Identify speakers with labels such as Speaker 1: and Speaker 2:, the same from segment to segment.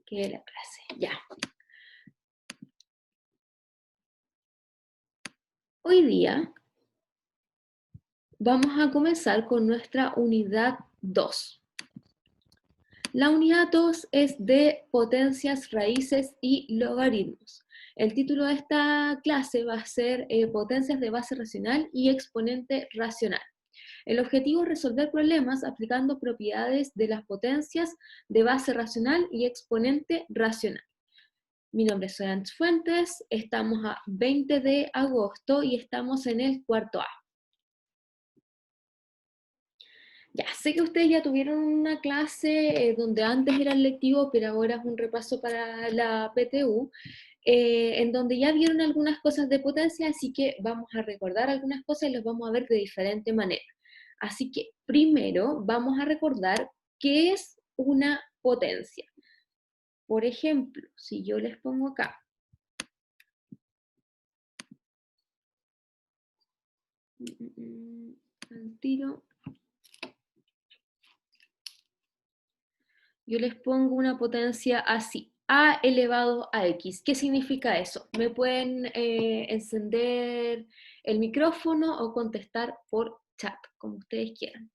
Speaker 1: que la clase. Ya. Hoy día vamos a comenzar con nuestra unidad 2. La unidad 2 es de potencias, raíces y logaritmos. El título de esta clase va a ser potencias de base racional y exponente racional. El objetivo es resolver problemas aplicando propiedades de las potencias de base racional y exponente racional. Mi nombre es Solange Fuentes, estamos a 20 de agosto y estamos en el cuarto A. Ya, sé que ustedes ya tuvieron una clase donde antes era el lectivo, pero ahora es un repaso para la PTU, en donde ya vieron algunas cosas de potencia, así que vamos a recordar algunas cosas y las vamos a ver de diferente manera. Así que primero vamos a recordar qué es una potencia. Por ejemplo, si yo les pongo acá, al tiro, yo les pongo una potencia así, a elevado a x. ¿Qué significa eso? Me pueden encender el micrófono o contestar por chat, como ustedes quieran.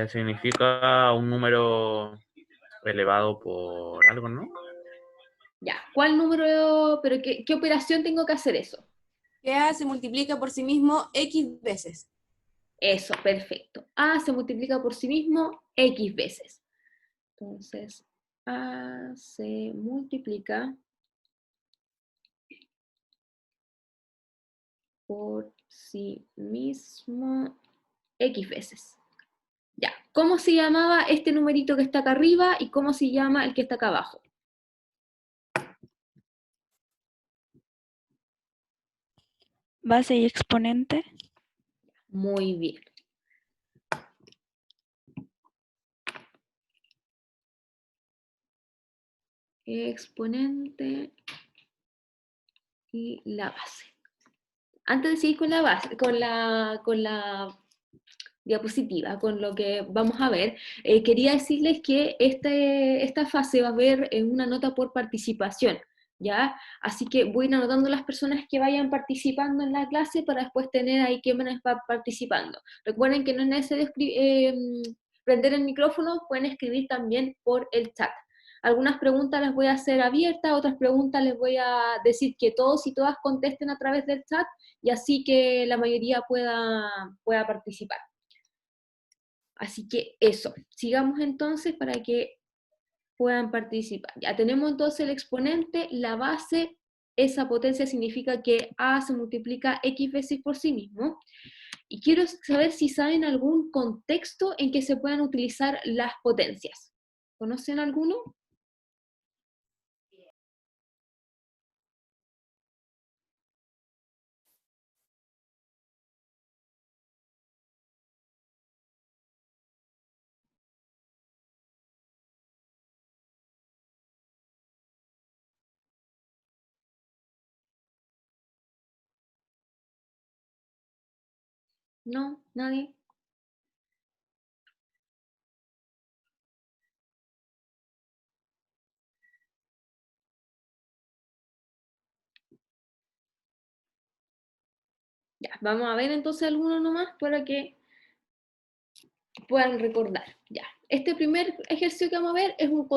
Speaker 2: Significa un número elevado por algo, ¿no?
Speaker 1: Ya, ¿cuál número, pero qué operación tengo que hacer eso?
Speaker 3: Que A se multiplica por sí mismo X veces.
Speaker 1: Eso, perfecto. A se multiplica por sí mismo X veces. Entonces, A se multiplica por sí mismo X veces. Ya, ¿cómo se llamaba este numerito que está acá arriba y cómo se llama el que está acá abajo?
Speaker 4: Base y exponente.
Speaker 1: Muy bien. Exponente y la base. Antes de seguir con la base, con la diapositiva, con lo que vamos a ver, quería decirles que esta fase va a haber una nota por participación, ¿ya? Así que voy a ir anotando las personas que vayan participando en la clase para después tener ahí quién van a estar participando. Recuerden que no es necesario prender el micrófono, pueden escribir también por el chat. Algunas preguntas las voy a hacer abiertas, otras preguntas les voy a decir que todos y todas contesten a través del chat, y así que la mayoría pueda participar. Así que eso, sigamos entonces para que puedan participar. Ya tenemos entonces el exponente, la base, esa potencia significa que A se multiplica X veces por sí mismo. Y quiero saber si saben algún contexto en que se puedan utilizar las potencias. ¿Conocen alguno? ¿No? ¿Nadie? Ya, vamos a ver entonces alguno nomás para que puedan recordar. Ya, este primer ejercicio que vamos a ver es un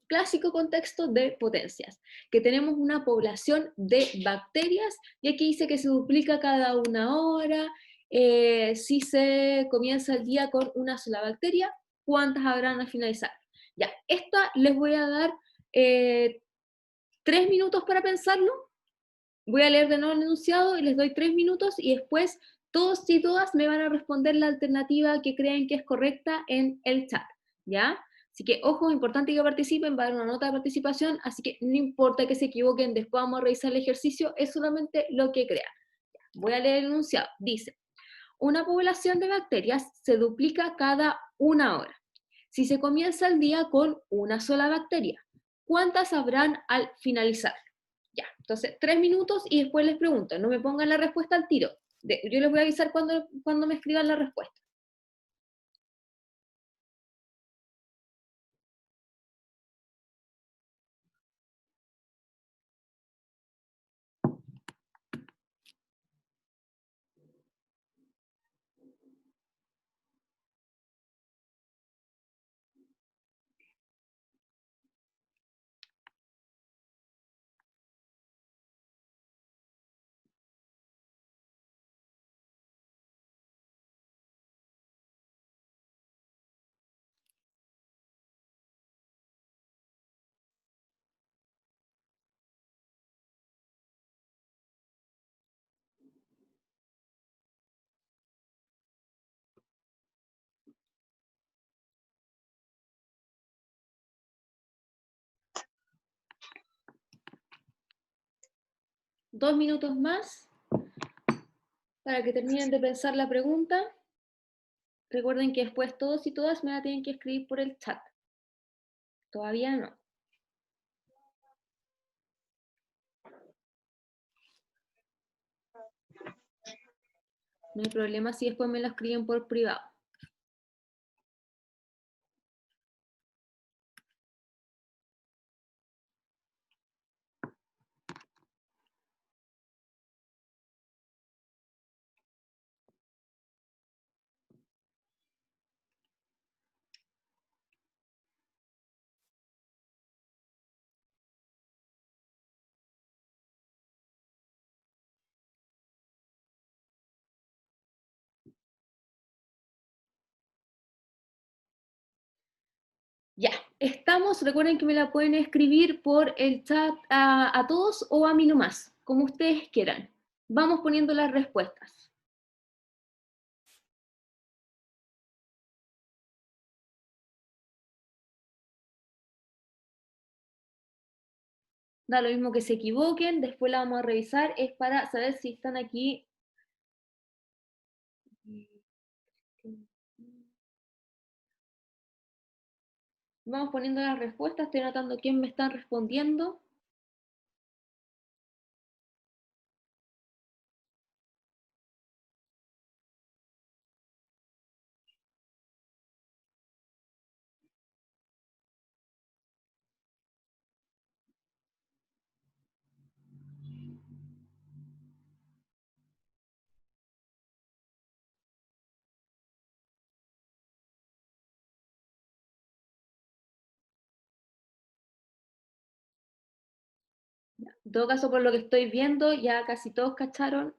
Speaker 1: clásico contexto de potencias, que tenemos una población de bacterias, y aquí dice que se duplica cada una hora. Si se comienza el día con una sola bacteria, ¿cuántas habrán al finalizar? Ya, esta les voy a dar 3 minutos para pensarlo. Voy a leer de nuevo el enunciado y les doy 3 minutos y después todos y todas me van a responder la alternativa que creen que es correcta en el chat, ¿ya? Así que, ojo, importante que participen, va a dar una nota de participación, así que no importa que se equivoquen, después vamos a revisar el ejercicio, es solamente lo que crean. Voy a leer el enunciado. Dice, una población de bacterias se duplica cada una hora. Si se comienza el día con una sola bacteria, ¿cuántas habrán al finalizar? Ya, entonces 3 minutos y después les pregunto, no me pongan la respuesta al tiro. Yo les voy a avisar cuando me escriban la respuesta. Dos minutos más para que terminen de pensar la pregunta. Recuerden que después todos y todas me la tienen que escribir por el chat. Todavía no. No hay problema si después me lo escriben por privado. Ya, estamos. Recuerden que me la pueden escribir por el chat a todos o a mí nomás, como ustedes quieran. Vamos poniendo las respuestas. Da lo mismo que se equivoquen, después la vamos a revisar, es para saber si están aquí. Vamos poniendo las respuestas, estoy anotando quién me están respondiendo. En todo caso, por lo que estoy viendo, ya casi todos cacharon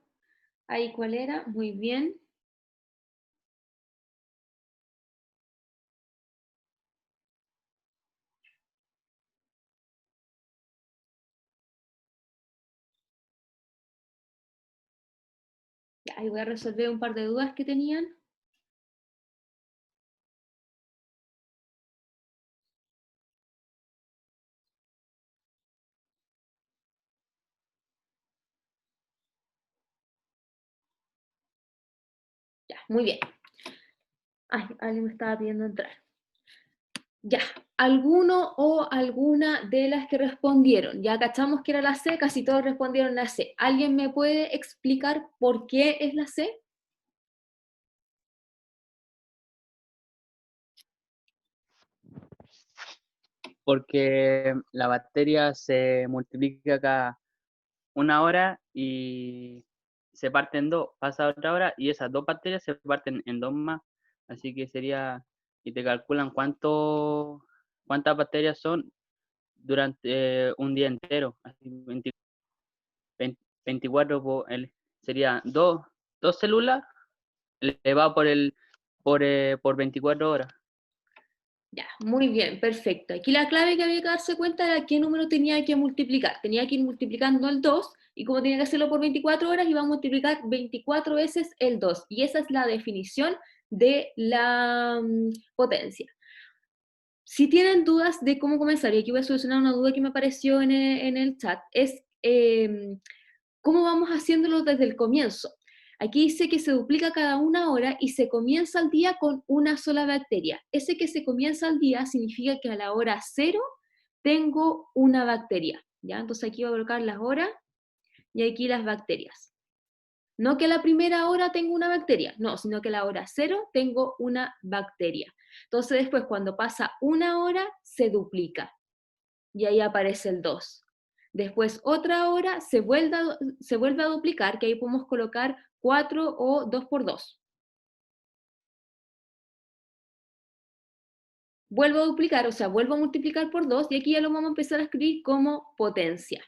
Speaker 1: ahí cuál era. Muy bien. Ya, ahí voy a resolver un par de dudas que tenían. Ya, muy bien. Ay, alguien me estaba pidiendo entrar. Ya, alguno o alguna de las que respondieron. Ya cachamos que era la C, casi todos respondieron la C. ¿Alguien me puede explicar por qué es la C?
Speaker 5: Porque la bacteria se multiplica cada una hora y se parte en dos, pasa otra hora y esas dos bacterias se parten en dos más, así que sería, y te calculan cuántas bacterias son durante un día entero, así 24 sería dos células elevado por 24 horas.
Speaker 1: Ya, muy bien, perfecto. Aquí la clave que había que darse cuenta era qué número tenía que multiplicar. Tenía que ir multiplicando el 2, y como tenía que hacerlo por 24 horas, iba a multiplicar 24 veces el 2. Y esa es la definición de la potencia. Si tienen dudas de cómo comenzar, y aquí voy a solucionar una duda que me apareció en el chat, es cómo vamos haciéndolo desde el comienzo. Aquí dice que se duplica cada una hora y se comienza el día con una sola bacteria. Ese que se comienza el día significa que a la hora 0 tengo una bacteria. ¿Ya? Entonces aquí voy a colocar las horas y aquí las bacterias. No que a la primera hora tengo una bacteria, no, sino que a la hora 0 tengo una bacteria. Entonces después cuando pasa una hora se duplica y ahí aparece el 2. Después otra hora se vuelve a duplicar, que ahí podemos colocar 4 o 2 por 2. Vuelvo a duplicar, o sea, vuelvo a multiplicar por 2 y aquí ya lo vamos a empezar a escribir como potencia.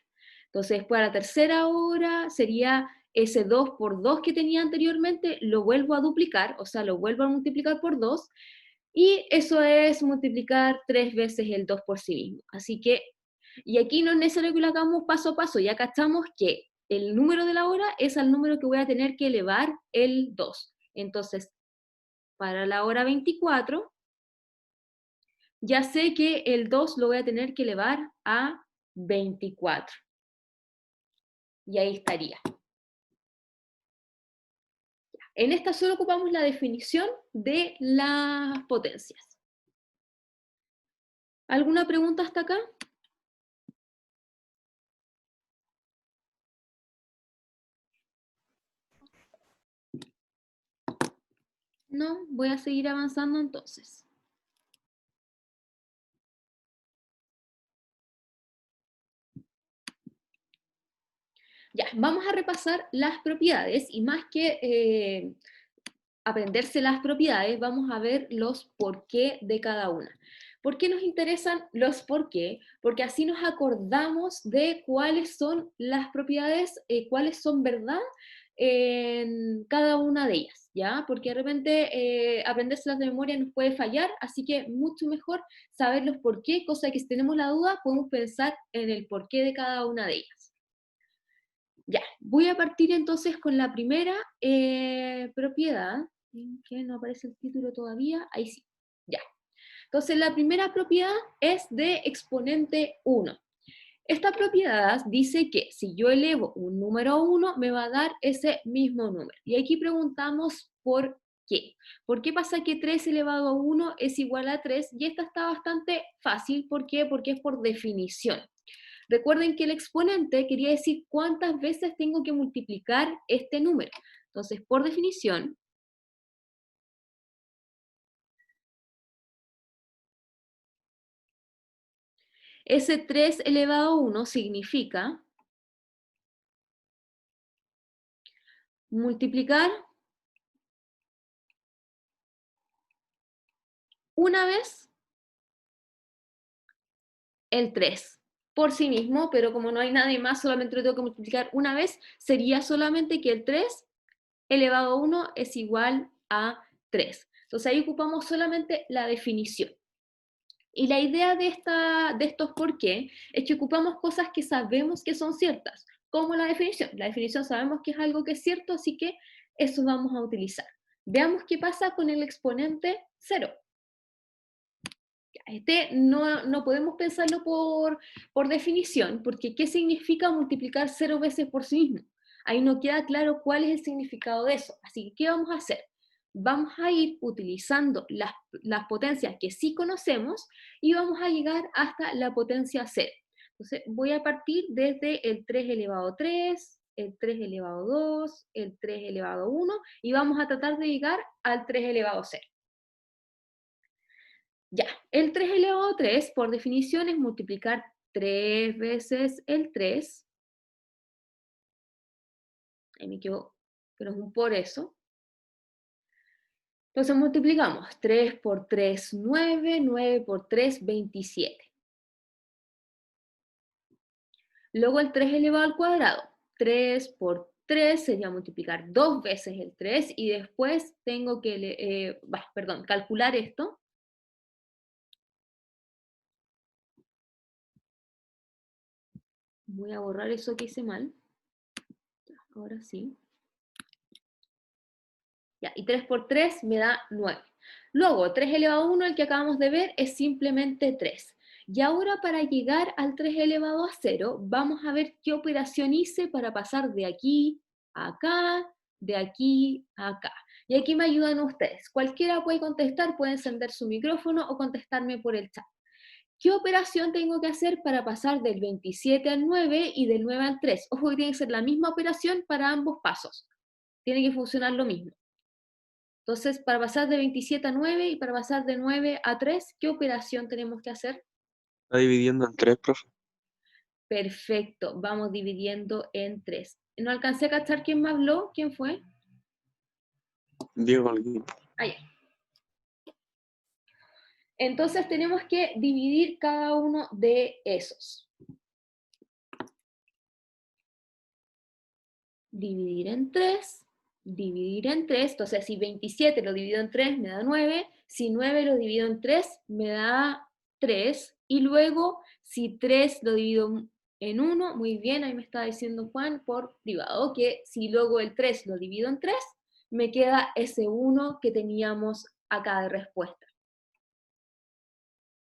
Speaker 1: Entonces después a la tercera hora sería ese 2 por 2 que tenía anteriormente, lo vuelvo a duplicar, o sea, lo vuelvo a multiplicar por 2, y eso es multiplicar 3 veces el 2 por sí mismo. Así que, y aquí no es necesario que lo hagamos paso a paso, ya cachamos que el número de la hora es al número que voy a tener que elevar el 2. Entonces, para la hora 24, ya sé que el 2 lo voy a tener que elevar a 24. Y ahí estaría. En esta solo ocupamos la definición de las potencias. ¿Alguna pregunta hasta acá? No, voy a seguir avanzando entonces. Ya, vamos a repasar las propiedades y más que aprenderse las propiedades, vamos a ver los por qué de cada una. ¿Por qué nos interesan los por qué? Porque así nos acordamos de cuáles son las propiedades, cuáles son verdad en cada una de ellas, ¿ya? Porque de repente aprendérselas de memoria nos puede fallar, así que mucho mejor saber los por qué, cosa que si tenemos la duda podemos pensar en el por qué de cada una de ellas. Ya, voy a partir entonces con la primera propiedad, que no aparece el título todavía, ahí sí, ya. Entonces la primera propiedad es de exponente 1. Esta propiedad dice que si yo elevo un número 1, me va a dar ese mismo número. Y aquí preguntamos por qué. ¿Por qué pasa que 3 elevado a 1 es igual a 3? Y esta está bastante fácil, ¿por qué? Porque es por definición. Recuerden que el exponente quería decir cuántas veces tengo que multiplicar este número. Entonces, por definición, ese 3 elevado a 1 significa multiplicar una vez el 3 por sí mismo, pero como no hay nadie más, solamente lo tengo que multiplicar una vez, sería solamente que el 3 elevado a 1 es igual a 3. Entonces ahí ocupamos solamente la definición. Y la idea de estos por qué es que ocupamos cosas que sabemos que son ciertas, como la definición. La definición sabemos que es algo que es cierto, así que eso vamos a utilizar. Veamos qué pasa con el exponente 0. Este no podemos pensarlo por definición, porque ¿qué significa multiplicar 0 veces por sí mismo? Ahí no queda claro cuál es el significado de eso. Así que, ¿qué vamos a hacer? Vamos a ir utilizando las potencias que sí conocemos y vamos a llegar hasta la potencia 0. Entonces, voy a partir desde el 3 elevado a 3, el 3 elevado a 2, el 3 elevado a 1, y vamos a tratar de llegar al 3 elevado a 0. Ya, el 3 elevado a 3, por definición, es multiplicar 3 veces el 3. Ahí me equivoco, pero es un por eso. Entonces multiplicamos 3 por 3, 9, 9 por 3, 27. Luego el 3 elevado al cuadrado. 3 por 3 sería multiplicar 2 veces el 3 y después tengo que calcular esto. Voy a borrar eso que hice mal. Ahora sí. Ya, y 3 por 3 me da 9. Luego, 3 elevado a 1, el que acabamos de ver, es simplemente 3. Y ahora para llegar al 3 elevado a 0, vamos a ver qué operación hice para pasar de aquí a acá, de aquí a acá. Y aquí me ayudan ustedes. Cualquiera puede contestar, puede encender su micrófono o contestarme por el chat. ¿Qué operación tengo que hacer para pasar del 27 al 9 y del 9 al 3? Ojo que tiene que ser la misma operación para ambos pasos. tiene que funcionar lo mismo. Entonces, para pasar de 27 a 9 y para pasar de 9 a 3, ¿qué operación tenemos que hacer?
Speaker 6: Está dividiendo en 3, profe.
Speaker 1: Perfecto, vamos dividiendo en 3. No alcancé a cachar quién me habló, ¿quién fue?
Speaker 6: Diego Holguín.
Speaker 1: Allá. Entonces tenemos que dividir cada uno de esos. Dividir en 3, dividir en 3, entonces si 27 lo divido en 3 me da 9, si 9 lo divido en 3 me da 3, y luego si 3 lo divido en 1, muy bien, ahí me está diciendo Juan por privado, que si luego el 3 lo divido en 3, me queda ese 1 que teníamos acá de respuesta.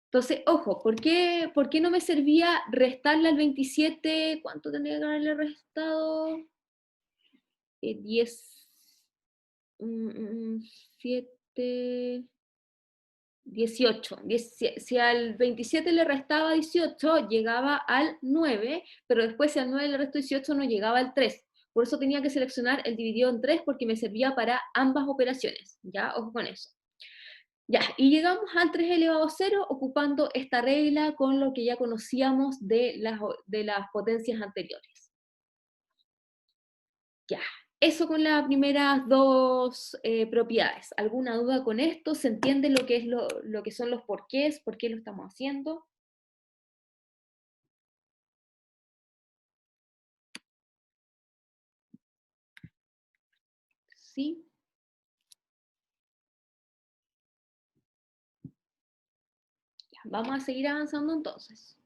Speaker 1: Entonces, ojo, ¿por qué no me servía restarle al 27? ¿Cuánto tendría que haberle restado? 10, 7, 18. Si al 27 le restaba 18, llegaba al 9, pero después si al 9 le resto 18 no llegaba al 3. Por eso tenía que seleccionar el dividido en 3 porque me servía para ambas operaciones. ¿Ya? Ojo con eso. Ya, y llegamos al 3 elevado a 0 ocupando esta regla con lo que ya conocíamos de las potencias anteriores. Ya, eso con las primeras dos propiedades. ¿Alguna duda con esto? ¿Se entiende lo que es lo que son los porqués? ¿Por qué lo estamos haciendo? ¿Sí? Ya, vamos a seguir avanzando entonces.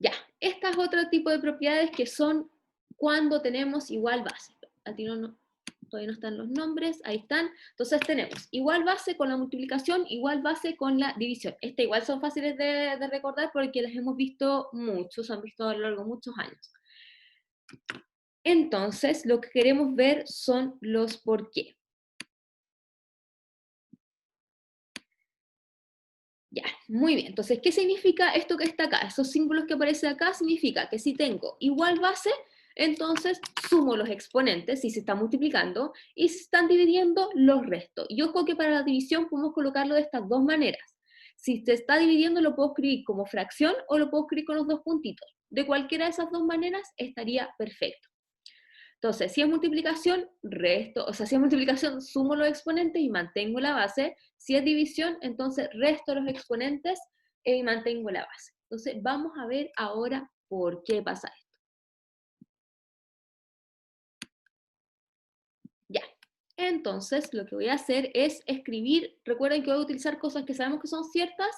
Speaker 1: Ya, estas otro tipo de propiedades que son cuando tenemos igual base. A ti todavía no están los nombres, ahí están. Entonces tenemos igual base con la multiplicación, igual base con la división. Estas igual son fáciles de recordar porque las hemos visto muchos, se han visto a lo largo de muchos años. Entonces, lo que queremos ver son los por qué. Ya, muy bien. Entonces, ¿qué significa esto que está acá? Esos símbolos que aparecen acá significa que si tengo igual base, entonces sumo los exponentes, si se está multiplicando, y si se están dividiendo, los resto. Y ojo que para la división podemos colocarlo de estas dos maneras. Si se está dividiendo, lo puedo escribir como fracción o lo puedo escribir con los dos puntitos. De cualquiera de esas dos maneras estaría perfecto. Entonces, si es multiplicación, resto, o sea, si es multiplicación, sumo los exponentes y mantengo la base. Si es división, entonces resto los exponentes y mantengo la base. Entonces, vamos a ver ahora por qué pasa esto. Ya, entonces lo que voy a hacer es escribir, recuerden que voy a utilizar cosas que sabemos que son ciertas,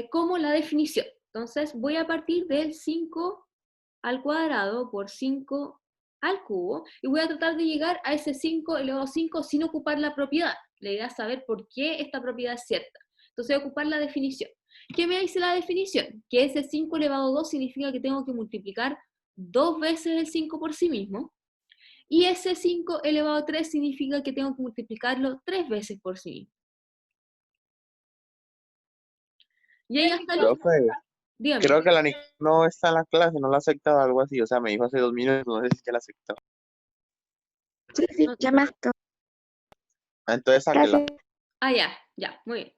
Speaker 1: como la definición. Entonces, voy a partir del 5 al cuadrado por 5 al cubo, y voy a tratar de llegar a ese 5 elevado a 5 sin ocupar la propiedad. La idea es saber por qué esta propiedad es cierta. Entonces voy a ocupar la definición. ¿Qué me dice la definición? Que ese 5 elevado a 2 significa que tengo que multiplicar 2 veces el 5 por sí mismo, y ese 5 elevado a 3 significa que tengo que multiplicarlo 3 veces por sí mismo. Y ahí hasta el...
Speaker 6: Profe,
Speaker 1: Dígame.
Speaker 6: creo que la Nick no está en la clase, no la ha aceptado, algo así. O sea, me dijo hace 2 minutos, no sé si ya la aceptó.
Speaker 7: Sí, sí, ya me aceptó.
Speaker 6: Entonces, sáquela.
Speaker 7: Gracias.
Speaker 1: Ah, ya, muy bien.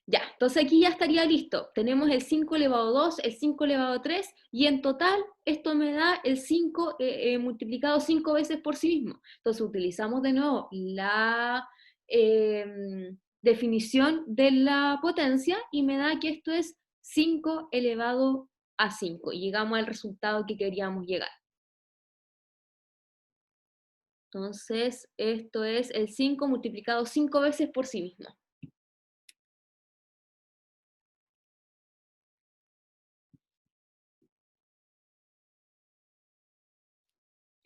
Speaker 1: Ya, entonces aquí ya estaría listo. Tenemos el 5 elevado a 2, el 5 elevado a 3, y en total esto me da el 5 multiplicado 5 veces por sí mismo. Entonces utilizamos de nuevo la definición de la potencia y me da que esto es 5 elevado a 5. Y llegamos al resultado que queríamos llegar. Entonces esto es el 5 multiplicado 5 veces por sí mismo.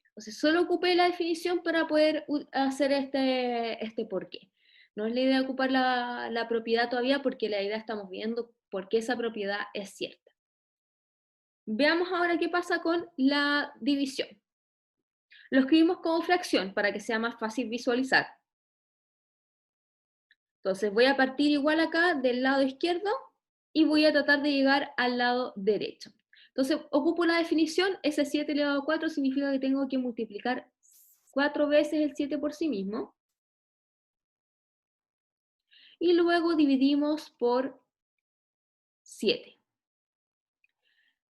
Speaker 1: Entonces, solo ocupé la definición para poder hacer este por qué. No es la idea ocupar la propiedad todavía porque la idea estamos viendo por qué esa propiedad es cierta. Veamos ahora qué pasa con la división. Lo escribimos como fracción para que sea más fácil visualizar. Entonces voy a partir igual acá del lado izquierdo y voy a tratar de llegar al lado derecho. Entonces, ocupo la definición, ese 7 elevado a 4 significa que tengo que multiplicar 4 veces el 7 por sí mismo. Y luego dividimos por 7.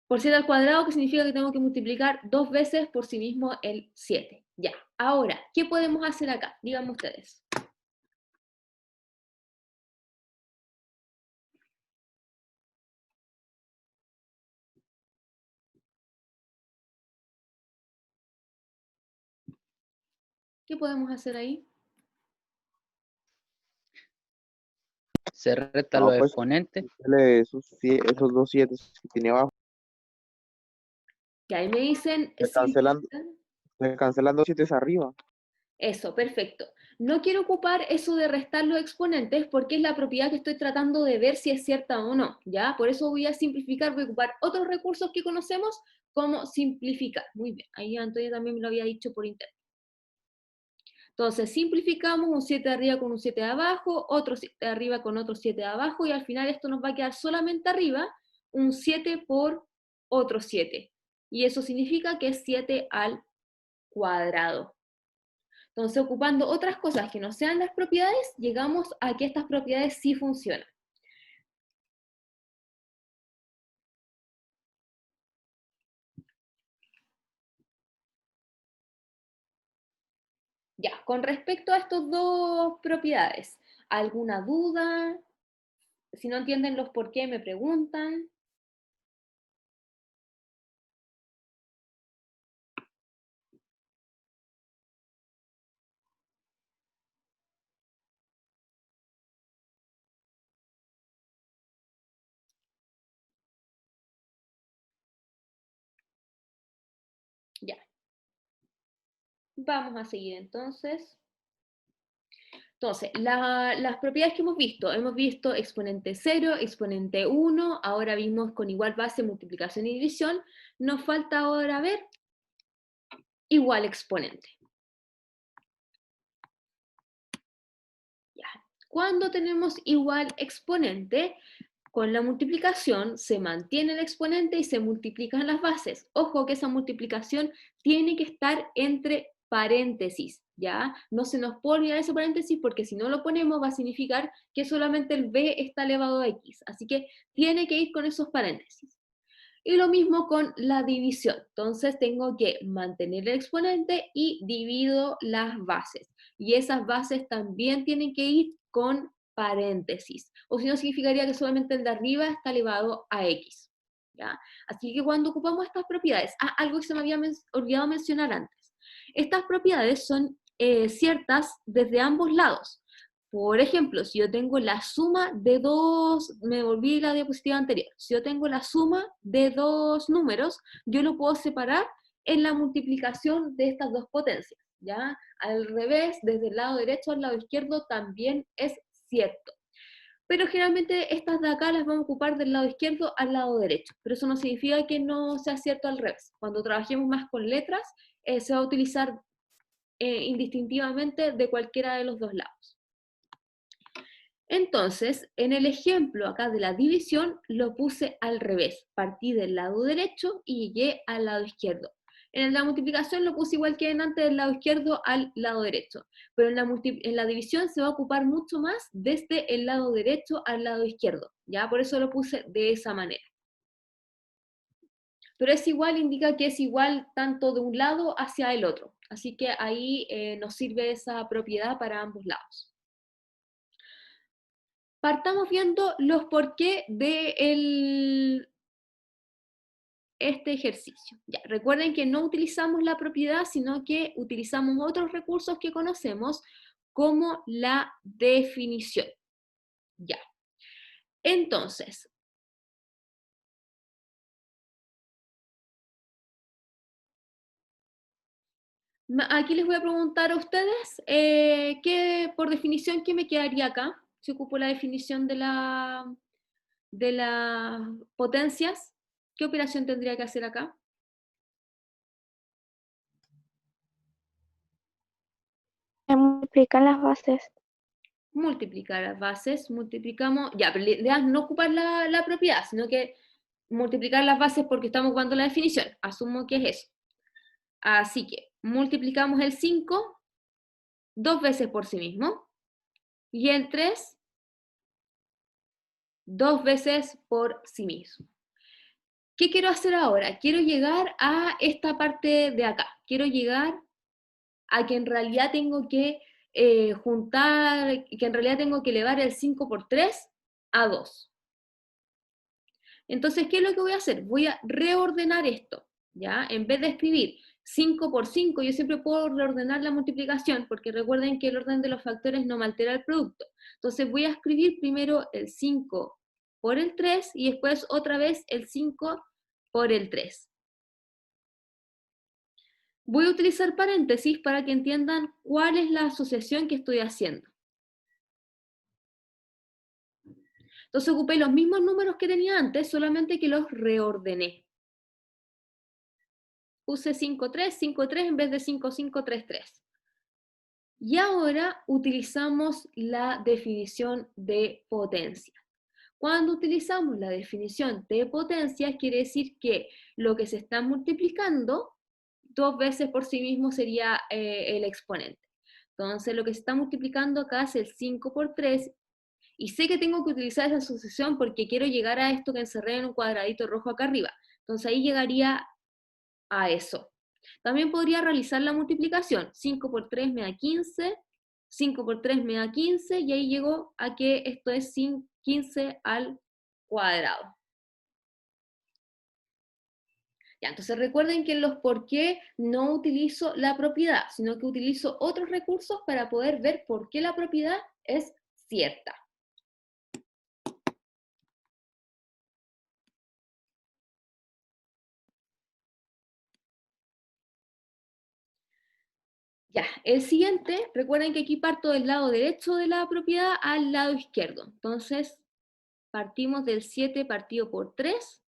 Speaker 1: Por 7 al cuadrado, que significa que tengo que multiplicar 2 veces por sí mismo el 7. Ya, ahora, ¿qué podemos hacer acá? Díganme ustedes. ¿Qué podemos hacer ahí?
Speaker 5: Se restan
Speaker 6: No,
Speaker 5: los
Speaker 6: pues,
Speaker 5: exponentes.
Speaker 6: esos dos 7 que tiene abajo,
Speaker 1: Que ahí me dicen...
Speaker 6: se cancelan,
Speaker 1: simplifican.
Speaker 6: se cancelan dos 7 arriba.
Speaker 1: Eso, perfecto. No quiero ocupar eso de restar los exponentes porque es la propiedad que estoy tratando de ver si es cierta o no, ¿ya? Por eso voy a simplificar, voy a ocupar otros recursos que conocemos como simplificar. Muy bien, ahí Antonio también me lo había dicho por internet. Entonces, simplificamos un 7 de arriba con un 7 de abajo, otro 7 de arriba con otro 7 de abajo, y al final esto nos va a quedar solamente arriba un 7 por otro 7. Y eso significa que es 7 al cuadrado. Entonces, ocupando otras cosas que no sean las propiedades, llegamos a que estas propiedades sí funcionan. Ya, con respecto a estas dos propiedades, ¿alguna duda? Si no entienden los por qué, me preguntan. Ya. Vamos a seguir entonces. Entonces, las propiedades que hemos visto exponente 0, exponente 1, ahora vimos con igual base multiplicación y división, nos falta ahora ver igual exponente. Ya. Cuando tenemos igual exponente, con la multiplicación se mantiene el exponente y se multiplican las bases. Ojo que esa multiplicación tiene que estar entre paréntesis, ¿ya? No se nos puede olvidar ese paréntesis porque si no lo ponemos va a significar que solamente el b está elevado a x. Así que tiene que ir con esos paréntesis. Y lo mismo con la división. Entonces tengo que mantener el exponente y divido las bases. Y esas bases también tienen que ir con paréntesis. O si no, significaría que solamente el de arriba está elevado a x. ¿Ya? Así que cuando ocupamos estas propiedades, algo que se me había olvidado mencionar antes. Estas propiedades son ciertas desde ambos lados. Por ejemplo, si yo tengo la suma de dos, me volví a la diapositiva anterior, si yo tengo la suma de dos números, yo lo puedo separar en la multiplicación de estas dos potencias, ¿ya? Al revés, desde el lado derecho al lado izquierdo también es cierto. Pero generalmente estas de acá las vamos a ocupar del lado izquierdo al lado derecho, pero eso no significa que no sea cierto al revés. Cuando trabajemos más con letras, se va a utilizar indistintivamente de cualquiera de los dos lados. Entonces, en el ejemplo acá de la división, lo puse al revés. Partí del lado derecho y llegué al lado izquierdo. En la multiplicación lo puse igual que en antes del lado izquierdo al lado derecho. Pero en la división se va a ocupar mucho más desde el lado derecho al lado izquierdo. ¿Ya? Por eso lo puse de esa manera. Pero es igual, indica que es igual tanto de un lado hacia el otro. Así que ahí nos sirve esa propiedad para ambos lados. Partamos viendo los porqué de este ejercicio. Ya, recuerden que no utilizamos la propiedad, sino que utilizamos otros recursos que conocemos, como la definición. Ya. Entonces, aquí les voy a preguntar a ustedes, por definición, ¿qué me quedaría acá? Si ocupo la definición de las potencias, ¿qué operación tendría que hacer acá?
Speaker 7: Se multiplican las bases.
Speaker 1: Multiplicar las bases, multiplicamos, ya, pero la idea es no ocupar la propiedad, sino que multiplicar las bases porque estamos jugando la definición. Asumo que es eso. Así que multiplicamos el 5 2 veces por sí mismo. Y el 3 2 veces por sí mismo. ¿Qué quiero hacer ahora? Quiero llegar a esta parte de acá. Quiero llegar a que en realidad tengo que juntar, que en realidad tengo que elevar el 5 por 3 a 2. Entonces, ¿qué es lo que voy a hacer? Voy a reordenar esto, ¿ya? En vez de escribir 5 por 5, yo siempre puedo reordenar la multiplicación, porque recuerden que el orden de los factores no me altera el producto. Entonces voy a escribir primero el 5 por el 3 y después otra vez el 5 por el 3. Voy a utilizar paréntesis para que entiendan cuál es la asociación que estoy haciendo. Entonces ocupé los mismos números que tenía antes, solamente que los reordené. Puse 5, 3, 5, 3 en vez de 5, 5, 3, 3. Y ahora utilizamos la definición de potencia. Cuando utilizamos la definición de potencia, quiere decir que lo que se está multiplicando 2 veces por sí mismo sería el exponente. Entonces lo que se está multiplicando acá es el 5 por 3, y sé que tengo que utilizar esa asociación porque quiero llegar a esto que encerré en un cuadradito rojo acá arriba. Entonces ahí llegaría a eso. También podría realizar la multiplicación. 5 por 3 me da 15, 5 por 3 me da 15, y ahí llego a que esto es 15 al cuadrado. Ya, entonces recuerden que en los por qué no utilizo la propiedad, sino que utilizo otros recursos para poder ver por qué la propiedad es cierta. Ya, el siguiente, recuerden que aquí parto del lado derecho de la propiedad al lado izquierdo. Entonces, partimos del 7 partido por 3,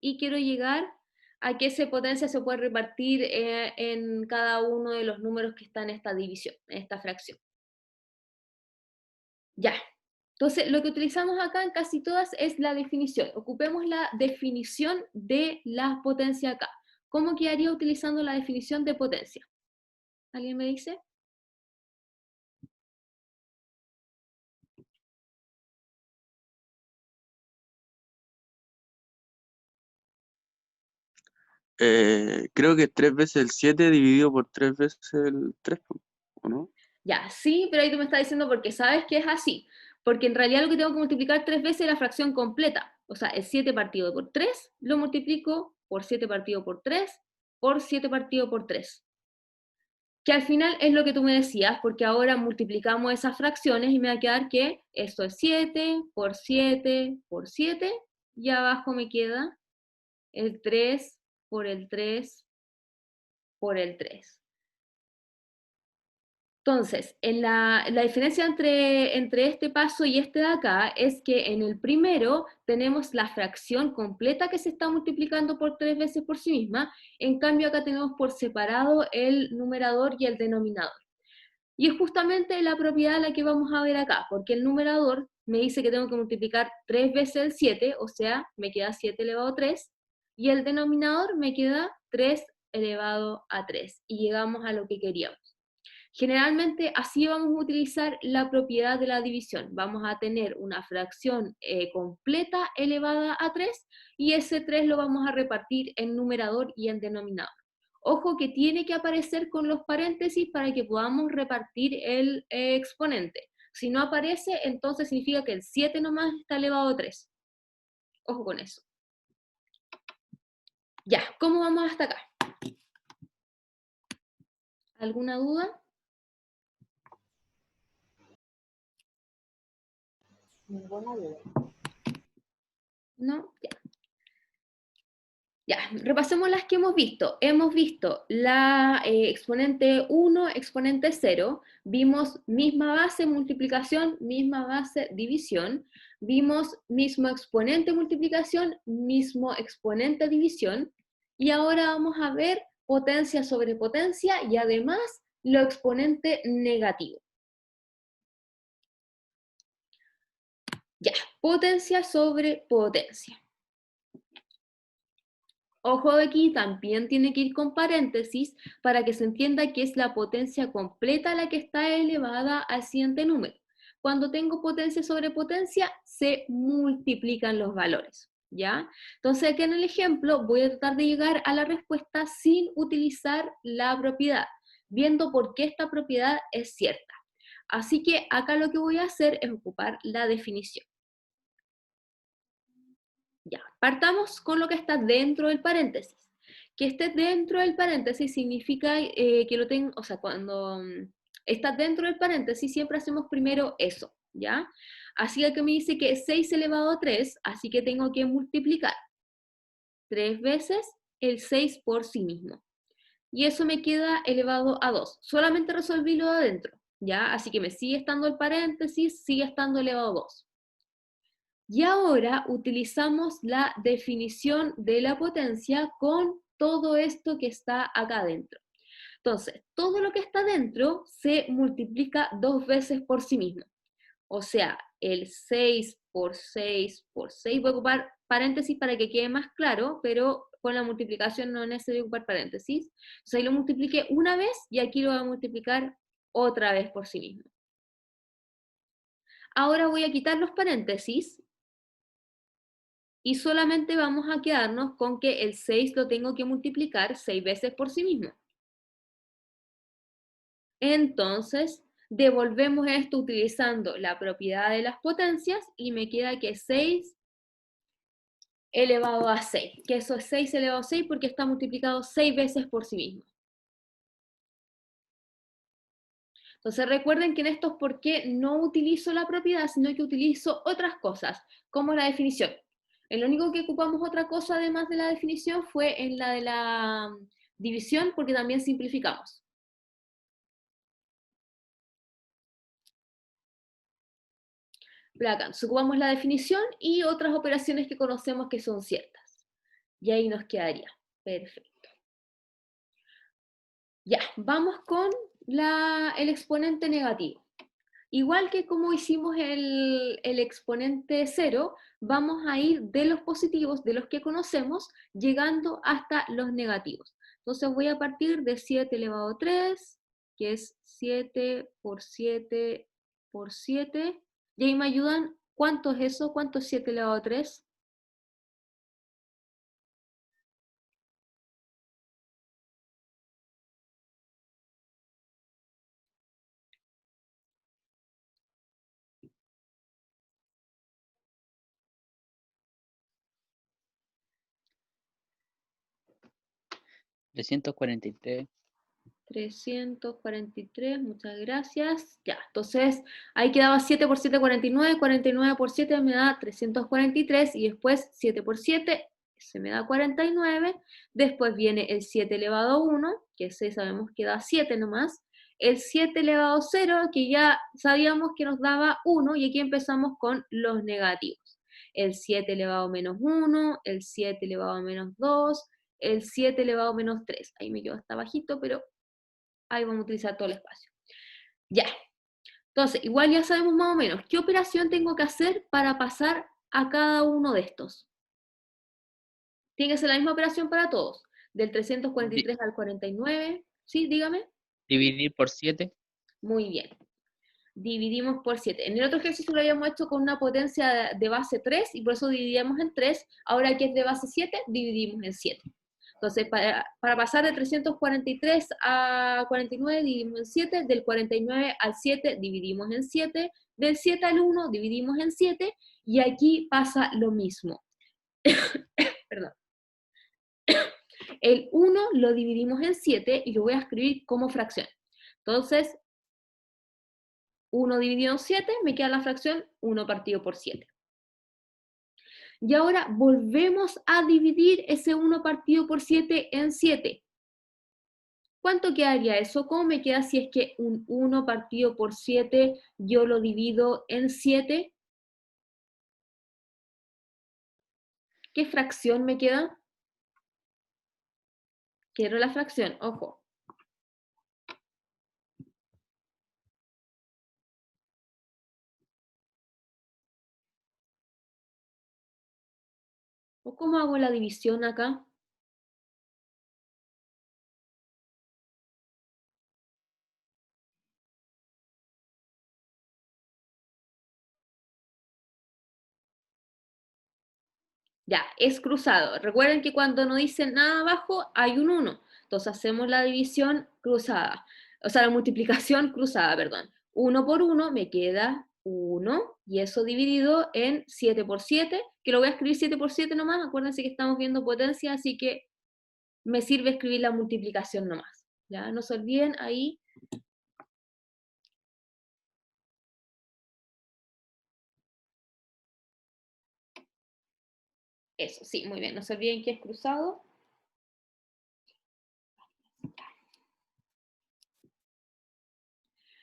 Speaker 1: y quiero llegar a que esa potencia se puede repartir en cada uno de los números que están en esta división, en esta fracción. Ya, entonces lo que utilizamos acá en casi todas es la definición. Ocupemos la definición de la potencia acá. ¿Cómo quedaría utilizando la definición de potencia? ¿Alguien me dice?
Speaker 6: Creo que 3 veces el 7 dividido por 3 veces el 3, ¿o no?
Speaker 1: Ya, sí, pero ahí tú me estás diciendo porque sabes que es así. Porque en realidad lo que tengo que multiplicar 3 veces es la fracción completa. O sea, el 7 partido por 3 lo multiplico por 7 partido por 3 por 7 partido por 3. Que al final es lo que tú me decías, porque ahora multiplicamos esas fracciones y me va a quedar que esto es 7 por 7 por 7, y abajo me queda el 3 por el 3 por el 3. Entonces, la diferencia entre este paso y este de acá es que en el primero tenemos la fracción completa que se está multiplicando por 3 veces por sí misma, en cambio acá tenemos por separado el numerador y el denominador. Y es justamente la propiedad la que vamos a ver acá, porque el numerador me dice que tengo que multiplicar 3 veces el 7, o sea, me queda 7 elevado a 3, y el denominador me queda 3 elevado a 3, y llegamos a lo que queríamos. Generalmente así vamos a utilizar la propiedad de la división. Vamos a tener una fracción completa elevada a 3, y ese 3 lo vamos a repartir en numerador y en denominador. Ojo que tiene que aparecer con los paréntesis para que podamos repartir el exponente. Si no aparece, entonces significa que el 7 nomás está elevado a 3. Ojo con eso. Ya, ¿cómo vamos hasta acá? ¿Alguna duda?
Speaker 3: Ninguna duda.
Speaker 1: ¿No? Ya. Ya, repasemos las que hemos visto. Hemos visto la exponente 1, exponente 0, vimos misma base multiplicación, misma base división, vimos mismo exponente multiplicación, mismo exponente división, y ahora vamos a ver potencia sobre potencia y además lo exponente negativo. Ya, potencia sobre potencia. Ojo de aquí, también tiene que ir con paréntesis para que se entienda que es la potencia completa la que está elevada al siguiente número. Cuando tengo potencia sobre potencia, se multiplican los valores, ¿ya? Entonces aquí en el ejemplo voy a tratar de llegar a la respuesta sin utilizar la propiedad, viendo por qué esta propiedad es cierta. Así que acá lo que voy a hacer es ocupar la definición. Ya, partamos con lo que está dentro del paréntesis. Que esté dentro del paréntesis significa que lo tengo, o sea, cuando está dentro del paréntesis siempre hacemos primero eso, ¿ya? Así que me dice que es 6 elevado a 3, así que tengo que multiplicar 3 veces el 6 por sí mismo. Y eso me queda elevado a 2. Solamente resolví lo de adentro, ¿ya? Así que me sigue estando el paréntesis, sigue estando elevado a 2. Y ahora utilizamos la definición de la potencia con todo esto que está acá adentro. Entonces, todo lo que está dentro se multiplica 2 veces por sí mismo. O sea, el 6 por 6 por 6, voy a ocupar paréntesis para que quede más claro, pero con la multiplicación no es necesario ocupar paréntesis. Entonces ahí lo multipliqué una vez y aquí lo voy a multiplicar otra vez por sí mismo. Ahora voy a quitar los paréntesis y solamente vamos a quedarnos con que el 6 lo tengo que multiplicar 6 veces por sí mismo. Entonces, devolvemos esto utilizando la propiedad de las potencias y me queda que 6 elevado a 6, que eso es 6 elevado a 6 porque está multiplicado 6 veces por sí mismo. Entonces recuerden que en estos por qué no utilizo la propiedad, sino que utilizo otras cosas, como la definición. El único que ocupamos otra cosa además de la definición fue en la de la división, porque también simplificamos. Acá nos ocupamos la definición y otras operaciones que conocemos que son ciertas. Y ahí nos quedaría. Perfecto. Ya, vamos con el exponente negativo. Igual que como hicimos el exponente 0, vamos a ir de los positivos, de los que conocemos, llegando hasta los negativos. Entonces voy a partir de 7 elevado a 3, que es 7 por 7 por 7. Y ahí me ayudan, ¿cuánto es eso? ¿Cuánto es 7 elevado a 3?
Speaker 5: $343.
Speaker 1: 343, muchas gracias. Ya, entonces ahí quedaba 7 por 7, 49, 49 por 7 me da 343 y después 7 por 7 se me da 49, después viene el 7 elevado a 1, que 6 sabemos que da 7 nomás, el 7 elevado a 0, que ya sabíamos que nos daba 1, y aquí empezamos con los negativos. El 7 elevado a menos 1, el 7 elevado a menos 2, el 7 elevado a menos 3. Ahí me quedo hasta bajito, pero ahí vamos a utilizar todo el espacio. Ya. Entonces, igual ya sabemos más o menos qué operación tengo que hacer para pasar a cada uno de estos. Tiene que ser la misma operación para todos. Del 343 al 49. ¿Sí? Dígame.
Speaker 5: Dividir por 7.
Speaker 1: Muy bien. Dividimos por 7. En el otro ejercicio lo habíamos hecho con una potencia de base 3 y por eso dividíamos en 3. Ahora que es de base 7, dividimos en 7. Entonces, para pasar de 343 a 49 dividimos en 7, del 49 al 7 dividimos en 7, del 7 al 1 dividimos en 7, y aquí pasa lo mismo. Perdón. El 1 lo dividimos en 7 y lo voy a escribir como fracción. Entonces, 1 dividido en 7, me queda la fracción 1 partido por 7. Y ahora volvemos a dividir ese 1 partido por 7 en 7. ¿Cuánto quedaría eso? ¿Cómo me queda si es que un 1 partido por 7 yo lo divido en 7? ¿Qué fracción me queda? Quiero la fracción, ojo. ¿O cómo hago la división acá? Ya, es cruzado. Recuerden que cuando no dicen nada abajo, hay un 1. Entonces hacemos la división cruzada. O sea, la multiplicación cruzada, perdón. 1 por 1 me queda 1, y eso dividido en 7 por 7, que lo voy a escribir 7 por 7 nomás. Acuérdense que estamos viendo potencia, así que me sirve escribir la multiplicación nomás. Ya, no se olviden ahí. Eso, sí, muy bien. No se olviden que es cruzado.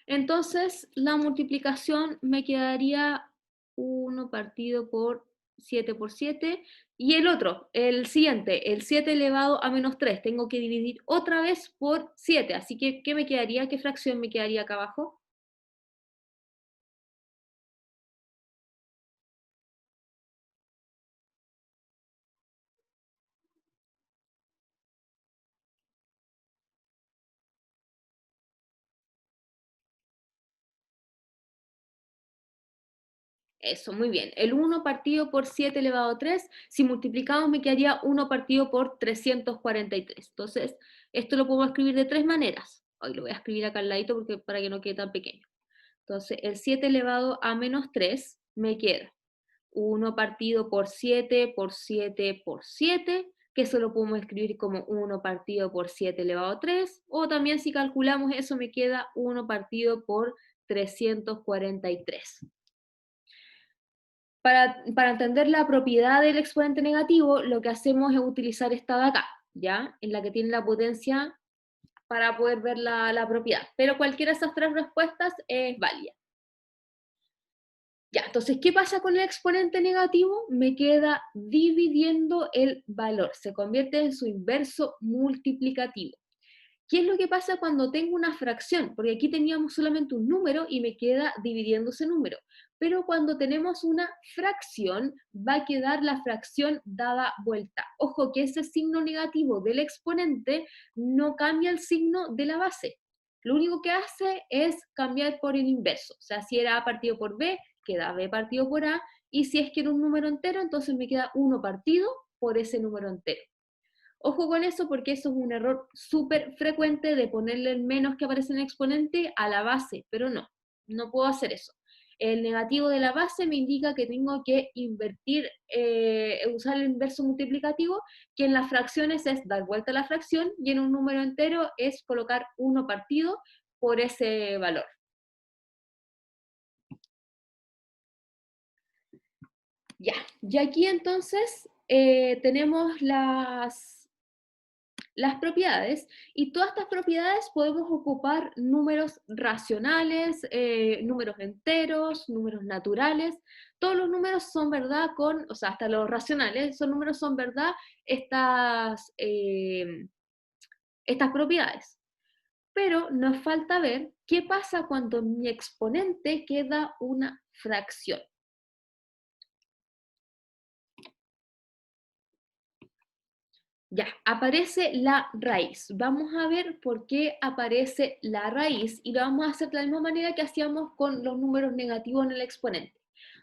Speaker 1: Entonces, la multiplicación me quedaría 1 partido por 7 por 7. Y el otro, el siguiente, el 7 elevado a menos 3. Tengo que dividir otra vez por 7. Así que, ¿qué me quedaría? ¿Qué fracción me quedaría acá abajo? Eso, muy bien. El 1 partido por 7 elevado a 3, si multiplicamos me quedaría 1 partido por 343. Entonces, esto lo puedo escribir de 3 maneras. Hoy lo voy a escribir acá al ladito porque, para que no quede tan pequeño. Entonces, el 7 elevado a menos 3 me queda 1 partido por 7 por 7 por 7, que eso lo podemos escribir como 1 partido por 7 elevado a 3, o también si calculamos eso me queda 1 partido por 343. Para entender la propiedad del exponente negativo, lo que hacemos es utilizar esta de acá, ¿ya? En la que tiene la potencia para poder ver la propiedad. Pero cualquiera de esas tres respuestas es válida. Ya, entonces, ¿qué pasa con el exponente negativo? Me queda dividiendo el valor, se convierte en su inverso multiplicativo. ¿Qué es lo que pasa cuando tengo una fracción? Porque aquí teníamos solamente un número y me queda dividiendo ese número. Pero cuando tenemos una fracción, va a quedar la fracción dada vuelta. Ojo que ese signo negativo del exponente no cambia el signo de la base. Lo único que hace es cambiar por el inverso. O sea, si era A partido por B, queda B partido por A. Y si es que era un número entero, entonces me queda 1 partido por ese número entero. Ojo con eso porque eso es un error súper frecuente de ponerle el menos que aparece en el exponente a la base, pero no puedo hacer eso. El negativo de la base me indica que tengo que invertir, usar el inverso multiplicativo, que en las fracciones es dar vuelta a la fracción y en un número entero es colocar 1 partido por ese valor. Ya, y aquí entonces tenemos las propiedades, y todas estas propiedades podemos ocupar números racionales, números enteros, números naturales. Todos los números son verdad o sea, hasta los racionales, esos números son verdad estas propiedades. Pero nos falta ver qué pasa cuando en mi exponente queda una fracción. Ya, aparece la raíz. Vamos a ver por qué aparece la raíz y lo vamos a hacer de la misma manera que hacíamos con los números negativos en el exponente.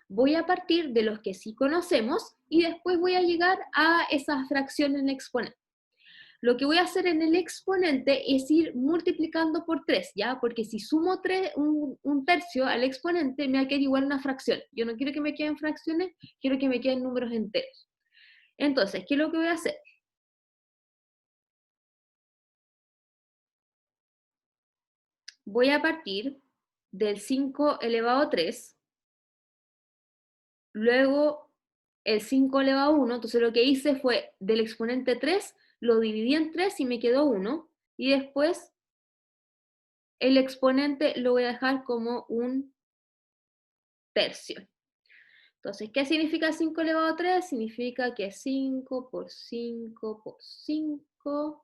Speaker 1: Voy a partir de los que sí conocemos y después voy a llegar a esa fracción en el exponente. Lo que voy a hacer en el exponente es ir multiplicando por 3, ¿ya? Porque si sumo un tercio al exponente, me va a quedar igual una fracción. Yo no quiero que me queden fracciones, quiero que me queden números enteros. Entonces, ¿qué es lo que voy a hacer? Voy a partir del 5 elevado a 3, luego el 5 elevado a 1, entonces lo que hice fue del exponente 3, lo dividí en 3 y me quedó 1, y después el exponente lo voy a dejar como un tercio. Entonces, ¿qué significa 5 elevado a 3? Significa que 5 por 5 por 5,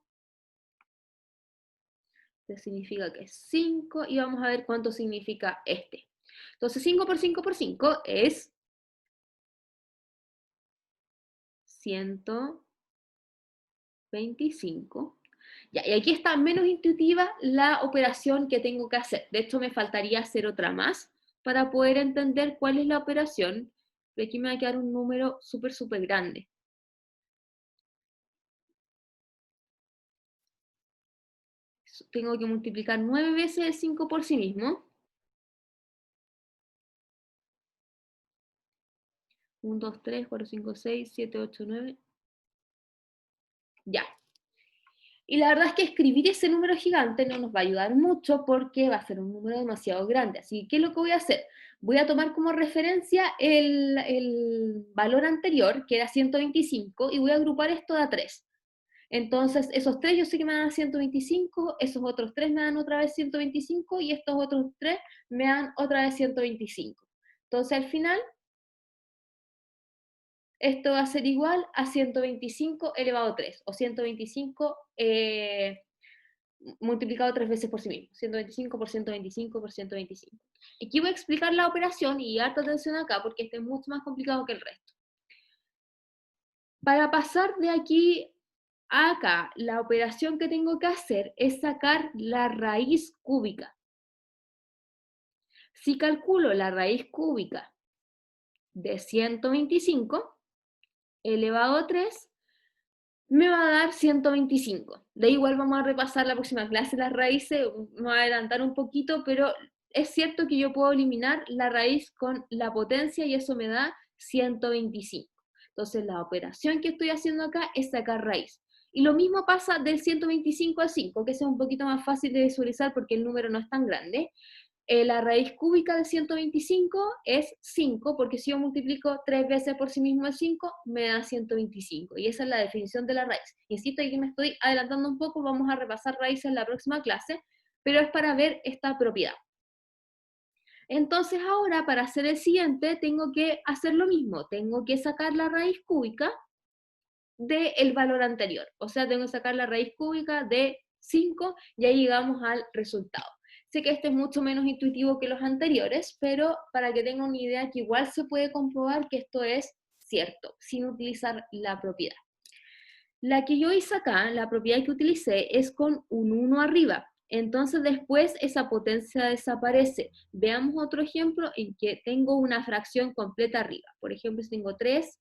Speaker 1: significa que es 5, y vamos a ver cuánto significa este. Entonces 5 por 5 por 5 es 125. Ya, y aquí está menos intuitiva la operación que tengo que hacer. De hecho, me faltaría hacer otra más para poder entender cuál es la operación, pero aquí me va a quedar un número súper grande. tengo que multiplicar 9 veces el 5 por sí mismo. 1, 2, 3, 4, 5, 6, 7, 8, 9. Ya. Y la verdad es que escribir ese número gigante no nos va a ayudar mucho porque va a ser un número demasiado grande. Así que, ¿qué es lo que voy a hacer? Voy a tomar como referencia el valor anterior, que era 125, y voy a agrupar esto de a 3. Entonces, esos 3 yo sé que me dan 125, esos otros 3 me dan otra vez 125, y estos otros 3 me dan otra vez 125. Entonces, al final, esto va a ser igual a 125 elevado a 3, o 125 multiplicado 3 veces por sí mismo, 125 por 125 por 125. Aquí voy a explicar la operación, y harta atención acá, porque este es mucho más complicado que el resto. Para pasar de aquí a acá, la operación que tengo que hacer es sacar la raíz cúbica. Si calculo la raíz cúbica de 125 elevado a 3, me va a dar 125. De ahí igual vamos a repasar la próxima clase las raíces, me voy a adelantar un poquito, pero es cierto que yo puedo eliminar la raíz con la potencia y eso me da 125. Entonces la operación que estoy haciendo acá es sacar raíz. Y lo mismo pasa del 125 al 5, que es un poquito más fácil de visualizar porque el número no es tan grande. La raíz cúbica de 125 es 5, porque si yo multiplico 3 veces por sí mismo el 5, me da 125. Y esa es la definición de la raíz. Insisto, aquí me estoy adelantando un poco, vamos a repasar raíces en la próxima clase, pero es para ver esta propiedad. Entonces ahora, para hacer el siguiente, tengo que hacer lo mismo. Tengo que sacar la raíz cúbica del valor anterior. O sea, tengo que sacar la raíz cúbica de 5 y ahí llegamos al resultado. Sé que este es mucho menos intuitivo que los anteriores, pero para que tengan una idea que igual se puede comprobar que esto es cierto, sin utilizar la propiedad. La que yo hice acá, la propiedad que utilicé, es con un 1 arriba. Entonces después esa potencia desaparece. Veamos otro ejemplo en que tengo una fracción completa arriba. Por ejemplo, si tengo 3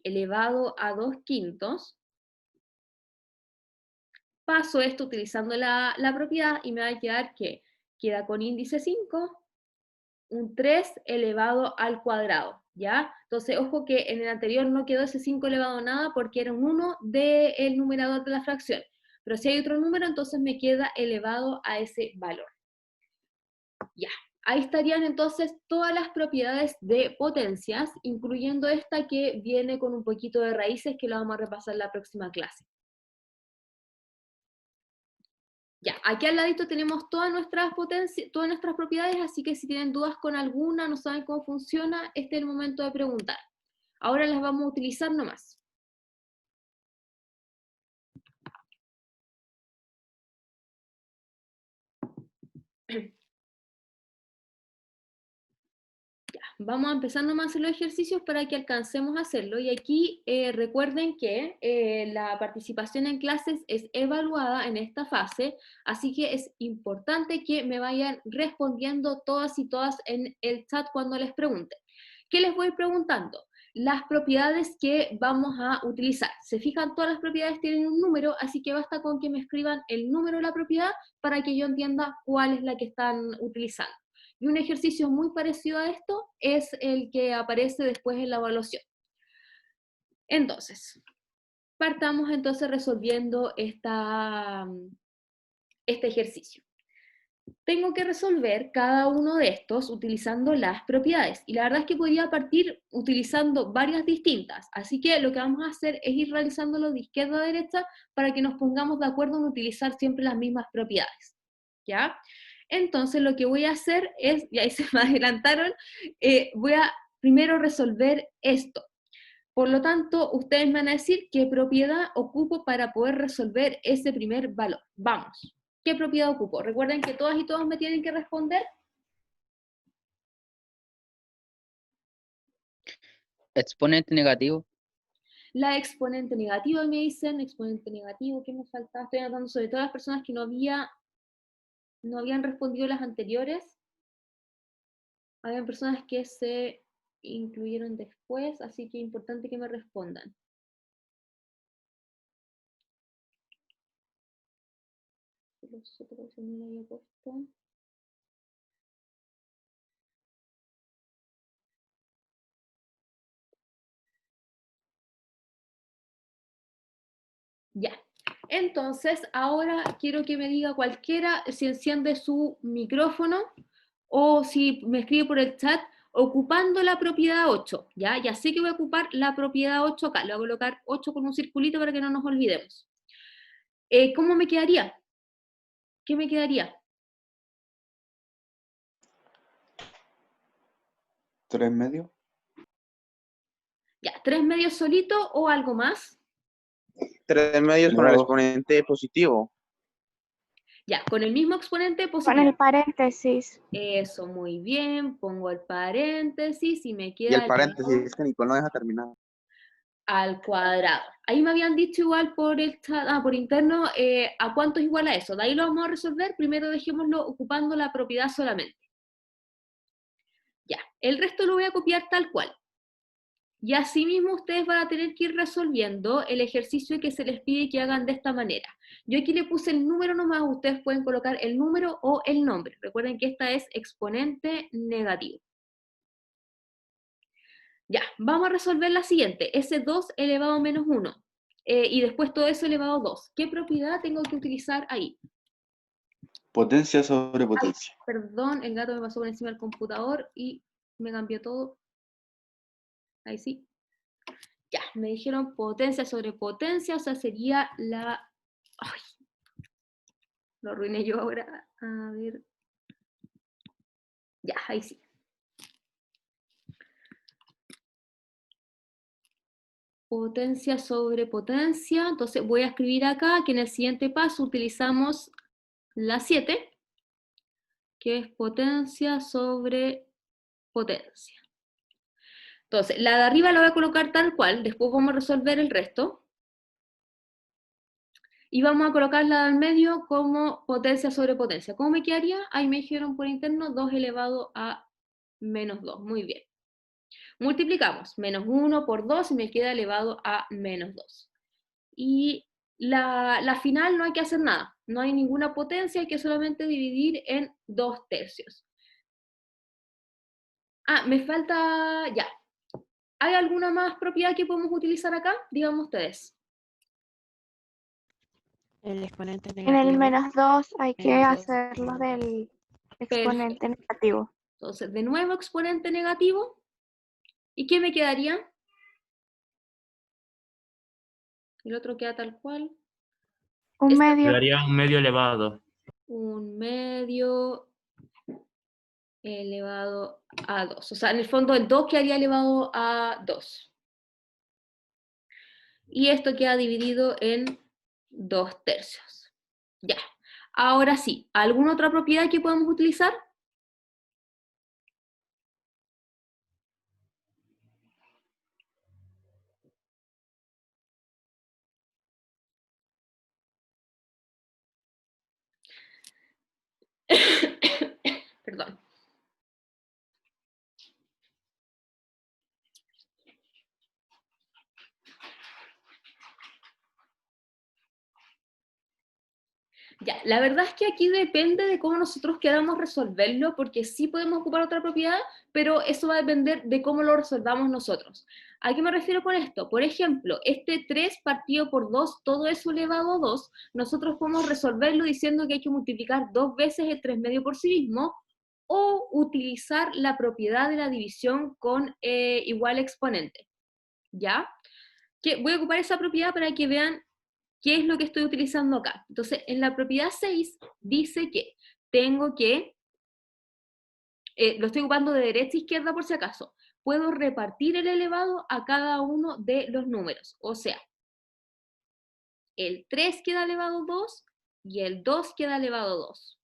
Speaker 1: elevado a 2/5, paso esto utilizando la propiedad y me va a quedar que queda con índice 5, un 3 elevado al cuadrado, ¿ya? Entonces, ojo que en el anterior no quedó ese 5 elevado a nada porque era un 1 del numerador de la fracción. Pero si hay otro número, entonces me queda elevado a ese valor. Ya, ahí estarían entonces todas las propiedades de potencias, incluyendo esta que viene con un poquito de raíces que la vamos a repasar en la próxima clase. Ya, aquí al ladito tenemos todas nuestras potencias, todas nuestras propiedades, así que si tienen dudas con alguna, no saben cómo funciona, este es el momento de preguntar. Ahora las vamos a utilizar nomás. Ya, vamos a empezar nomás a hacer los ejercicios para que alcancemos a hacerlo. Y aquí recuerden que la participación en clases es evaluada en esta fase, así que es importante que me vayan respondiendo todas y todas en el chat cuando les pregunte. ¿Qué les voy preguntando? Las propiedades que vamos a utilizar. Se fijan, todas las propiedades tienen un número, así que basta con que me escriban el número de la propiedad para que yo entienda cuál es la que están utilizando. Y un ejercicio muy parecido a esto es el que aparece después en la evaluación. Entonces, partamos entonces resolviendo este ejercicio. Tengo que resolver cada uno de estos utilizando las propiedades. Y la verdad es que podría partir utilizando varias distintas. Así que lo que vamos a hacer es ir realizándolo de izquierda a derecha para que nos pongamos de acuerdo en utilizar siempre las mismas propiedades. ¿Ya? Entonces lo que voy a hacer es, y ahí se me adelantaron, voy a primero resolver esto. Por lo tanto, ustedes me van a decir qué propiedad ocupo para poder resolver ese primer valor. Vamos. ¿Qué propiedad ocupo? Recuerden que todas y todos me tienen que responder.
Speaker 5: Exponente negativo.
Speaker 1: La exponente negativa me dicen, exponente negativo, ¿qué me falta? Estoy anotando sobre todas las personas que no habían respondido las anteriores. Habían personas que se incluyeron después, así que es importante que me respondan. los 7 por si no lo había puesto. Ya. Entonces, ahora quiero que me diga cualquiera si enciende su micrófono o si me escribe por el chat ocupando la propiedad 8. Ya sé que voy a ocupar la propiedad 8 acá. Le voy a colocar 8 con un circulito para que no nos olvidemos. ¿Cómo me quedaría? ¿Qué me quedaría?
Speaker 6: 3 medios.
Speaker 1: Ya, 3 medios solito o algo más.
Speaker 8: 3 medios con el
Speaker 6: No.
Speaker 8: exponente positivo.
Speaker 1: Ya, con el mismo exponente
Speaker 7: Con
Speaker 1: positivo.
Speaker 7: el paréntesis.
Speaker 1: Eso, muy bien. Pongo el paréntesis y me
Speaker 8: Y
Speaker 1: queda
Speaker 8: el paréntesis, es que Nico no deja terminar.
Speaker 1: al cuadrado. Ahí me habían dicho igual por el chat, por interno, ¿a cuánto es igual a eso? De ahí lo vamos a resolver. Primero dejémoslo ocupando la propiedad solamente. Ya, el resto lo voy a copiar tal cual. Y asimismo ustedes van a tener que ir resolviendo el ejercicio que se les pide que hagan de esta manera. Yo aquí le puse el número nomás, ustedes pueden colocar el número o el nombre. Recuerden que esta es exponente negativo. Ya, vamos a resolver la siguiente, ese 2 elevado a menos 1, y después todo eso elevado a 2. ¿Qué propiedad tengo que utilizar ahí?
Speaker 6: Potencia sobre potencia.
Speaker 1: Perdón, el gato me pasó por encima del computador y me cambió todo. Ahí sí. Ya, me dijeron potencia sobre potencia, o sea, sería la... Ay, lo arruiné yo ahora. A ver. Ya, ahí sí. Potencia sobre potencia. Entonces voy a escribir acá que en el siguiente paso utilizamos la 7, que es potencia sobre potencia. Entonces, la de arriba la voy a colocar tal cual, después vamos a resolver el resto. Y vamos a colocar la del medio como potencia sobre potencia. ¿Cómo me quedaría? Ahí me dijeron por interno 2 elevado a menos 2. Muy bien. Multiplicamos menos 1 por 2 y me queda elevado a menos 2. Y la final no hay que hacer nada. No hay ninguna potencia, hay que solamente dividir en 2/3. Ah, me falta... Ya. ¿Hay alguna más propiedad que podemos utilizar acá? Díganme ustedes.
Speaker 4: El exponente
Speaker 7: En el
Speaker 4: negativo.
Speaker 7: menos 2 hay que
Speaker 4: Menos dos.
Speaker 7: hacerlo del
Speaker 1: Perfecto.
Speaker 7: exponente negativo.
Speaker 1: Entonces, de nuevo exponente negativo. ¿Y qué me quedaría? El otro queda tal cual.
Speaker 7: Un
Speaker 1: Esta-
Speaker 7: medio.
Speaker 2: Quedaría un medio elevado.
Speaker 1: Un medio elevado a 2. O sea, en el fondo el 2 quedaría elevado a 2. Y esto queda dividido en 2/3. Ya. Ahora sí, ¿alguna otra propiedad que podemos utilizar? Perdón. Ya, la verdad es que aquí depende de cómo nosotros queramos resolverlo, porque sí podemos ocupar otra propiedad, pero eso va a depender de cómo lo resolvamos nosotros. ¿A qué me refiero con esto? Por ejemplo, este 3 partido por 2, todo eso elevado a 2, nosotros podemos resolverlo diciendo que hay que multiplicar 2 veces el 3 medio por sí mismo, o utilizar la propiedad de la división con igual exponente. ¿Ya? Que voy a ocupar esa propiedad para que vean ¿qué es lo que estoy utilizando acá? Entonces, en la propiedad 6 dice que tengo que, lo estoy ocupando de derecha a izquierda por si acaso, puedo repartir el elevado a cada uno de los números. O sea, el 3 queda elevado a 2 y el 2 queda elevado a 2.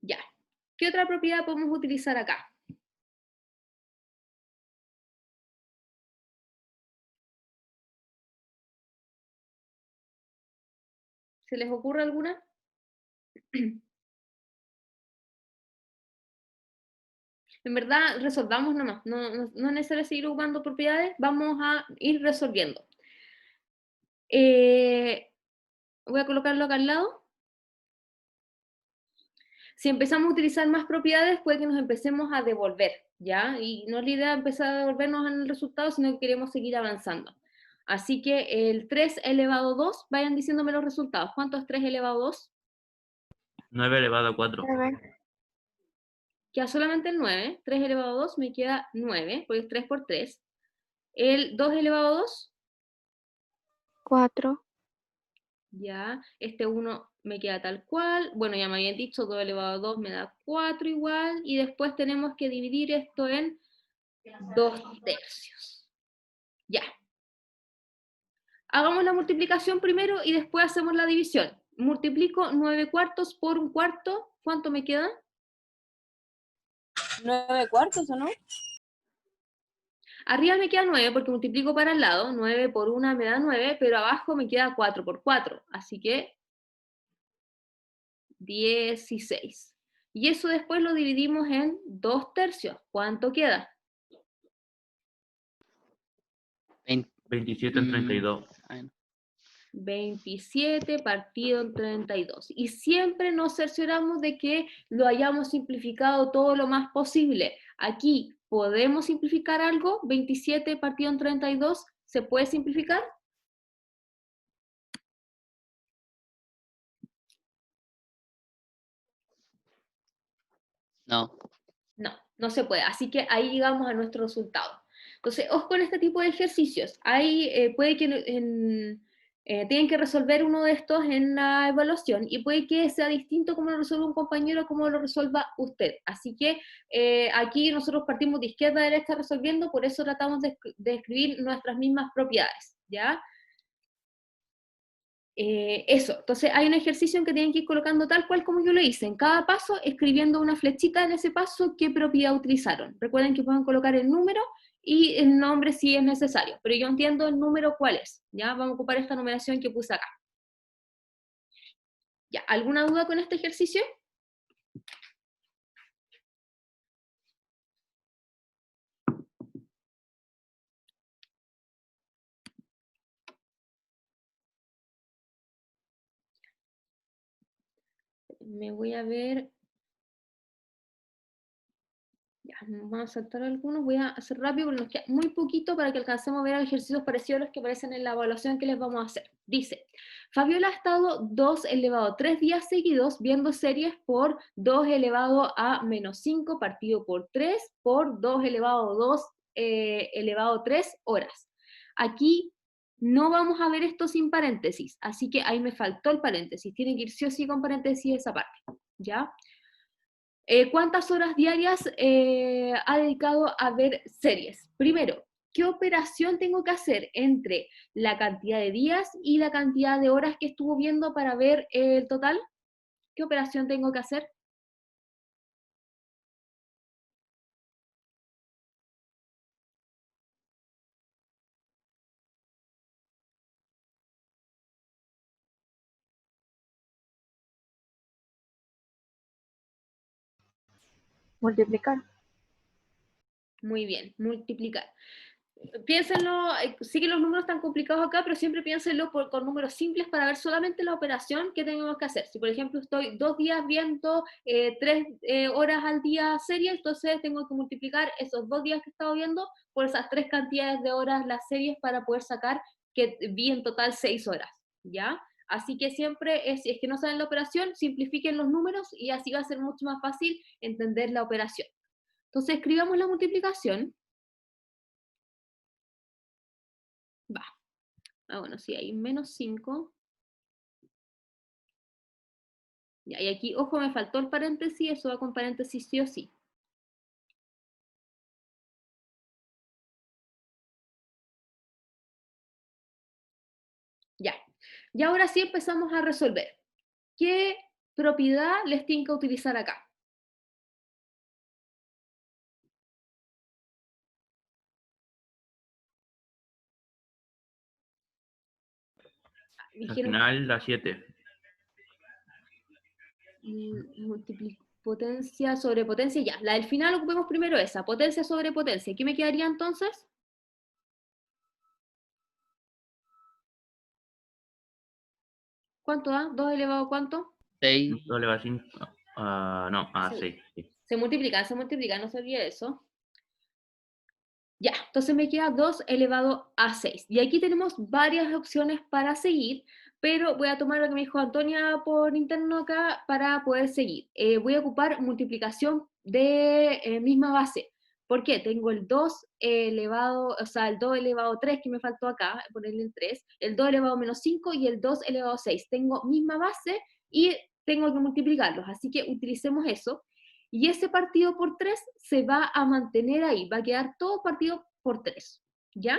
Speaker 1: Ya. ¿Qué otra propiedad podemos utilizar acá? ¿Se les ocurre alguna? En verdad, resolvamos nomás. No es necesario seguir ocupando propiedades, vamos a ir resolviendo. Voy a colocarlo acá al lado. Si empezamos a utilizar más propiedades, puede que nos empecemos a devolver, ¿ya? Y no es la idea empezar a devolvernos en el resultado, sino que queremos seguir avanzando. Así que el 3 elevado a 2, vayan diciéndome los resultados. ¿Cuánto es 3 elevado a 2?
Speaker 2: 9 elevado a 4.
Speaker 7: 9,
Speaker 1: Queda solamente el 9. 3 elevado a 2 me queda 9, porque es 3 por 3. El 2 elevado a 2,
Speaker 7: 4,
Speaker 1: ya. Este 1 me queda tal cual. Bueno, ya me habían dicho, 2 elevado a 2 me da 4 igual. Y después tenemos que dividir esto en 2/3. Ya. Hagamos la multiplicación primero y después hacemos la división. Multiplico 9/4 por 1/4. ¿Cuánto me queda?
Speaker 3: 9/4, ¿o no?
Speaker 1: Arriba me queda 9 porque multiplico para el lado. 9 por 1 me da 9, pero abajo me queda 4 por 4. Así que 16. Y eso después lo dividimos en 2/3. ¿Cuánto queda?
Speaker 2: 27 en 32.
Speaker 1: 27 partido en 32. Y siempre nos cercioramos de que lo hayamos simplificado todo lo más posible. Aquí, ¿podemos simplificar algo? 27 partido en 32, ¿se puede simplificar?
Speaker 5: No.
Speaker 1: No se puede. Así que ahí llegamos a nuestro resultado. Entonces, ojo con este tipo de ejercicios. Ahí puede que tienen que resolver uno de estos en la evaluación y puede que sea distinto como lo resuelva un compañero como lo resuelva usted. Así que aquí nosotros partimos de izquierda a derecha resolviendo, por eso tratamos de escribir nuestras mismas propiedades, ¿ya? Eso, entonces hay un ejercicio en que tienen que ir colocando tal cual como yo lo hice, en cada paso escribiendo una flechita en ese paso qué propiedad utilizaron. Recuerden que pueden colocar el número y el nombre si es necesario, pero yo entiendo el número cuál es, ¿ya? Vamos a ocupar esta numeración que puse acá. ¿Ya? ¿Alguna duda con este ejercicio? Me voy a ver. Ya, vamos a saltar algunos, voy a hacer rápido porque nos queda muy poquito para que alcancemos a ver ejercicios parecidos a los que aparecen en la evaluación que les vamos a hacer. Dice, Fabiola ha estado 2 elevado a 3 días seguidos viendo series por 2 elevado a menos 5 partido por 3 por 2 elevado a 2 elevado a 3 horas. Aquí no vamos a ver esto sin paréntesis, así que ahí me faltó el paréntesis, tiene que ir sí o sí con paréntesis esa parte, ¿ya? ¿Cuántas horas diarias ha dedicado a ver series? Primero, ¿qué operación tengo que hacer entre la cantidad de días y la cantidad de horas que estuvo viendo para ver el total? ¿Qué operación tengo que hacer?
Speaker 7: multiplicar.
Speaker 1: Muy bien, multiplicar. Piénsenlo, sí que los números están complicados acá, pero siempre piénsenlo con números simples para ver solamente la operación que tenemos que hacer. Si por ejemplo estoy 2 días viendo 3 horas al día serie, entonces tengo que multiplicar esos 2 días que he estado viendo por esas 3 cantidades de horas las series para poder sacar que vi en total 6 horas, ¿ya? Así que siempre, si es que no saben la operación, simplifiquen los números y así va a ser mucho más fácil entender la operación. Entonces escribamos la multiplicación. Va. Ah, bueno, sí, hay menos 5. Ya, y aquí, ojo, me faltó el paréntesis, eso va con paréntesis sí o sí. Ya. Y ahora sí empezamos a resolver. ¿Qué propiedad les tienen que utilizar acá?
Speaker 2: Al final, la 7.
Speaker 1: Multiplico. Potencia sobre potencia, ya. La del final ocupemos primero esa, potencia sobre potencia. ¿Qué me quedaría entonces? ¿Cuánto da? ¿2 elevado a cuánto?
Speaker 5: 6.
Speaker 2: 2 elevado a 5. No, a
Speaker 1: Sí.
Speaker 2: 6. Sí.
Speaker 1: Se multiplica, no se olvide eso. Ya, entonces me queda 2 elevado a 6. Y aquí tenemos varias opciones para seguir, pero voy a tomar lo que me dijo Antonia por interno acá para poder seguir. Voy a ocupar multiplicación de misma base. ¿Por qué? Tengo el 2 elevado, o sea, el 2 elevado a 3 que me faltó acá, ponerle el 3, el 2 elevado a menos 5 y el 2 elevado a 6. Tengo misma base y tengo que multiplicarlos, así que utilicemos eso. Y ese partido por 3 se va a mantener ahí, va a quedar todo partido por 3, ¿ya?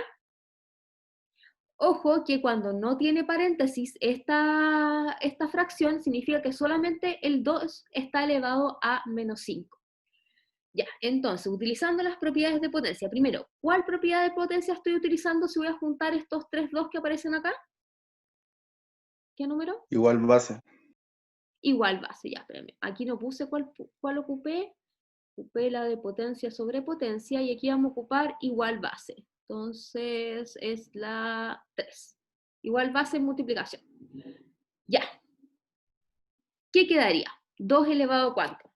Speaker 1: Ojo que cuando no tiene paréntesis esta fracción significa que solamente el 2 está elevado a menos 5. Ya, entonces, utilizando las propiedades de potencia. Primero, ¿cuál propiedad de potencia estoy utilizando si voy a juntar estos 3 2 que aparecen acá? ¿Qué número?
Speaker 8: Igual base.
Speaker 1: Igual base, ya, espérame. Aquí no puse cuál ocupé. Ocupé la de potencia sobre potencia y aquí vamos a ocupar igual base. Entonces es la 3. Igual base en multiplicación. Ya. ¿Qué quedaría? 2 elevado a ¿cuánto?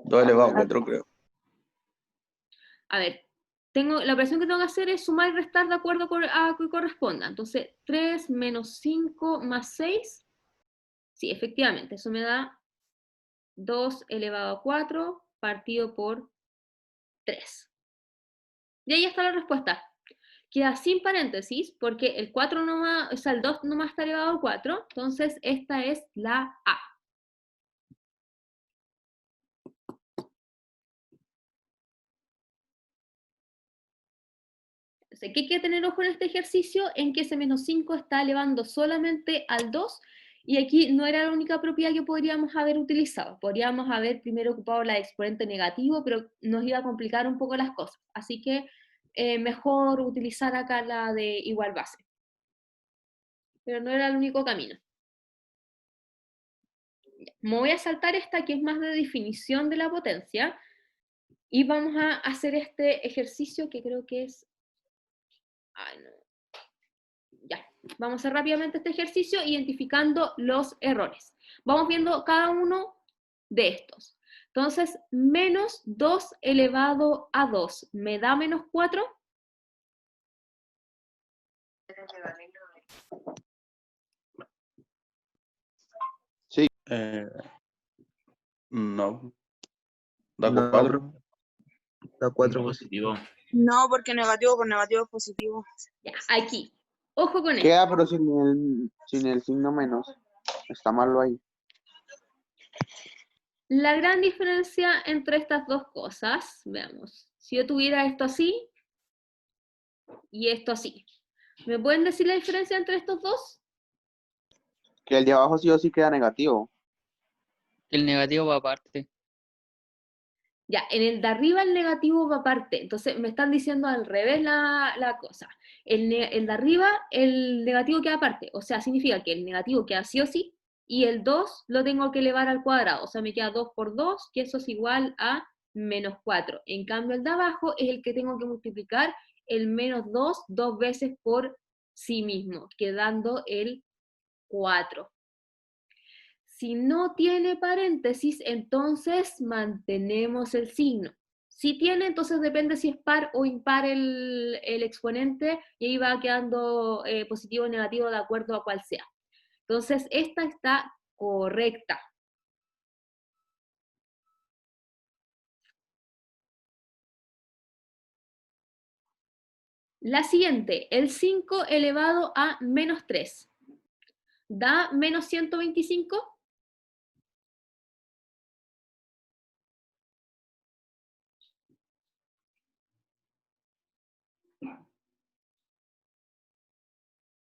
Speaker 8: Dos elevado a 4, creo.
Speaker 1: A ver, la operación que tengo que hacer es sumar y restar de acuerdo a que corresponda. Entonces, 3 menos 5 más 6. Sí, efectivamente, eso me da 2 elevado a 4 partido por 3. Y ahí está la respuesta. Queda sin paréntesis porque el 4 nomás, o sea, el 2 nomás está elevado al 4, entonces esta es la A. Entonces, ¿qué hay que tener ojo en este ejercicio? En que ese menos 5 está elevando solamente al 2, y aquí no era la única propiedad que podríamos haber utilizado. Podríamos haber primero ocupado la de exponente negativo, pero nos iba a complicar un poco las cosas. Así que mejor utilizar acá la de igual base. Pero no era el único camino. Me voy a saltar esta que es más de definición de la potencia y vamos a hacer este ejercicio que creo que es... Ay, no. Ya, vamos a hacer rápidamente este ejercicio identificando los errores. Vamos viendo cada uno de estos. Entonces, menos 2 elevado a 2, ¿me da menos 4?
Speaker 8: Sí.
Speaker 6: No. Da
Speaker 8: No,
Speaker 6: 4.
Speaker 8: Da 4
Speaker 2: Positivo.
Speaker 3: No, porque negativo con negativo es positivo.
Speaker 1: Ya, aquí. Ojo con esto.
Speaker 8: Queda, pero sin el signo menos. Está malo ahí.
Speaker 1: La gran diferencia entre estas dos cosas, veamos, si yo tuviera esto así y esto así, ¿me pueden decir la diferencia entre estos dos?
Speaker 8: Que el de abajo sí o sí queda negativo.
Speaker 5: El negativo va aparte.
Speaker 1: Ya, en el de arriba el negativo va aparte, entonces me están diciendo al revés la cosa. El de arriba, el negativo queda aparte, o sea, significa que el negativo queda sí o sí, y el 2 lo tengo que elevar al cuadrado, o sea, me queda 2 por 2, que eso es igual a menos 4. En cambio, el de abajo es el que tengo que multiplicar el menos 2 dos veces por sí mismo, quedando el 4. Si no tiene paréntesis, entonces mantenemos el signo. Si tiene, entonces depende si es par o impar el exponente, y ahí va quedando positivo o negativo de acuerdo a cuál sea. Entonces, esta está correcta. La siguiente, el 5 elevado a menos 3. ¿Da menos 125?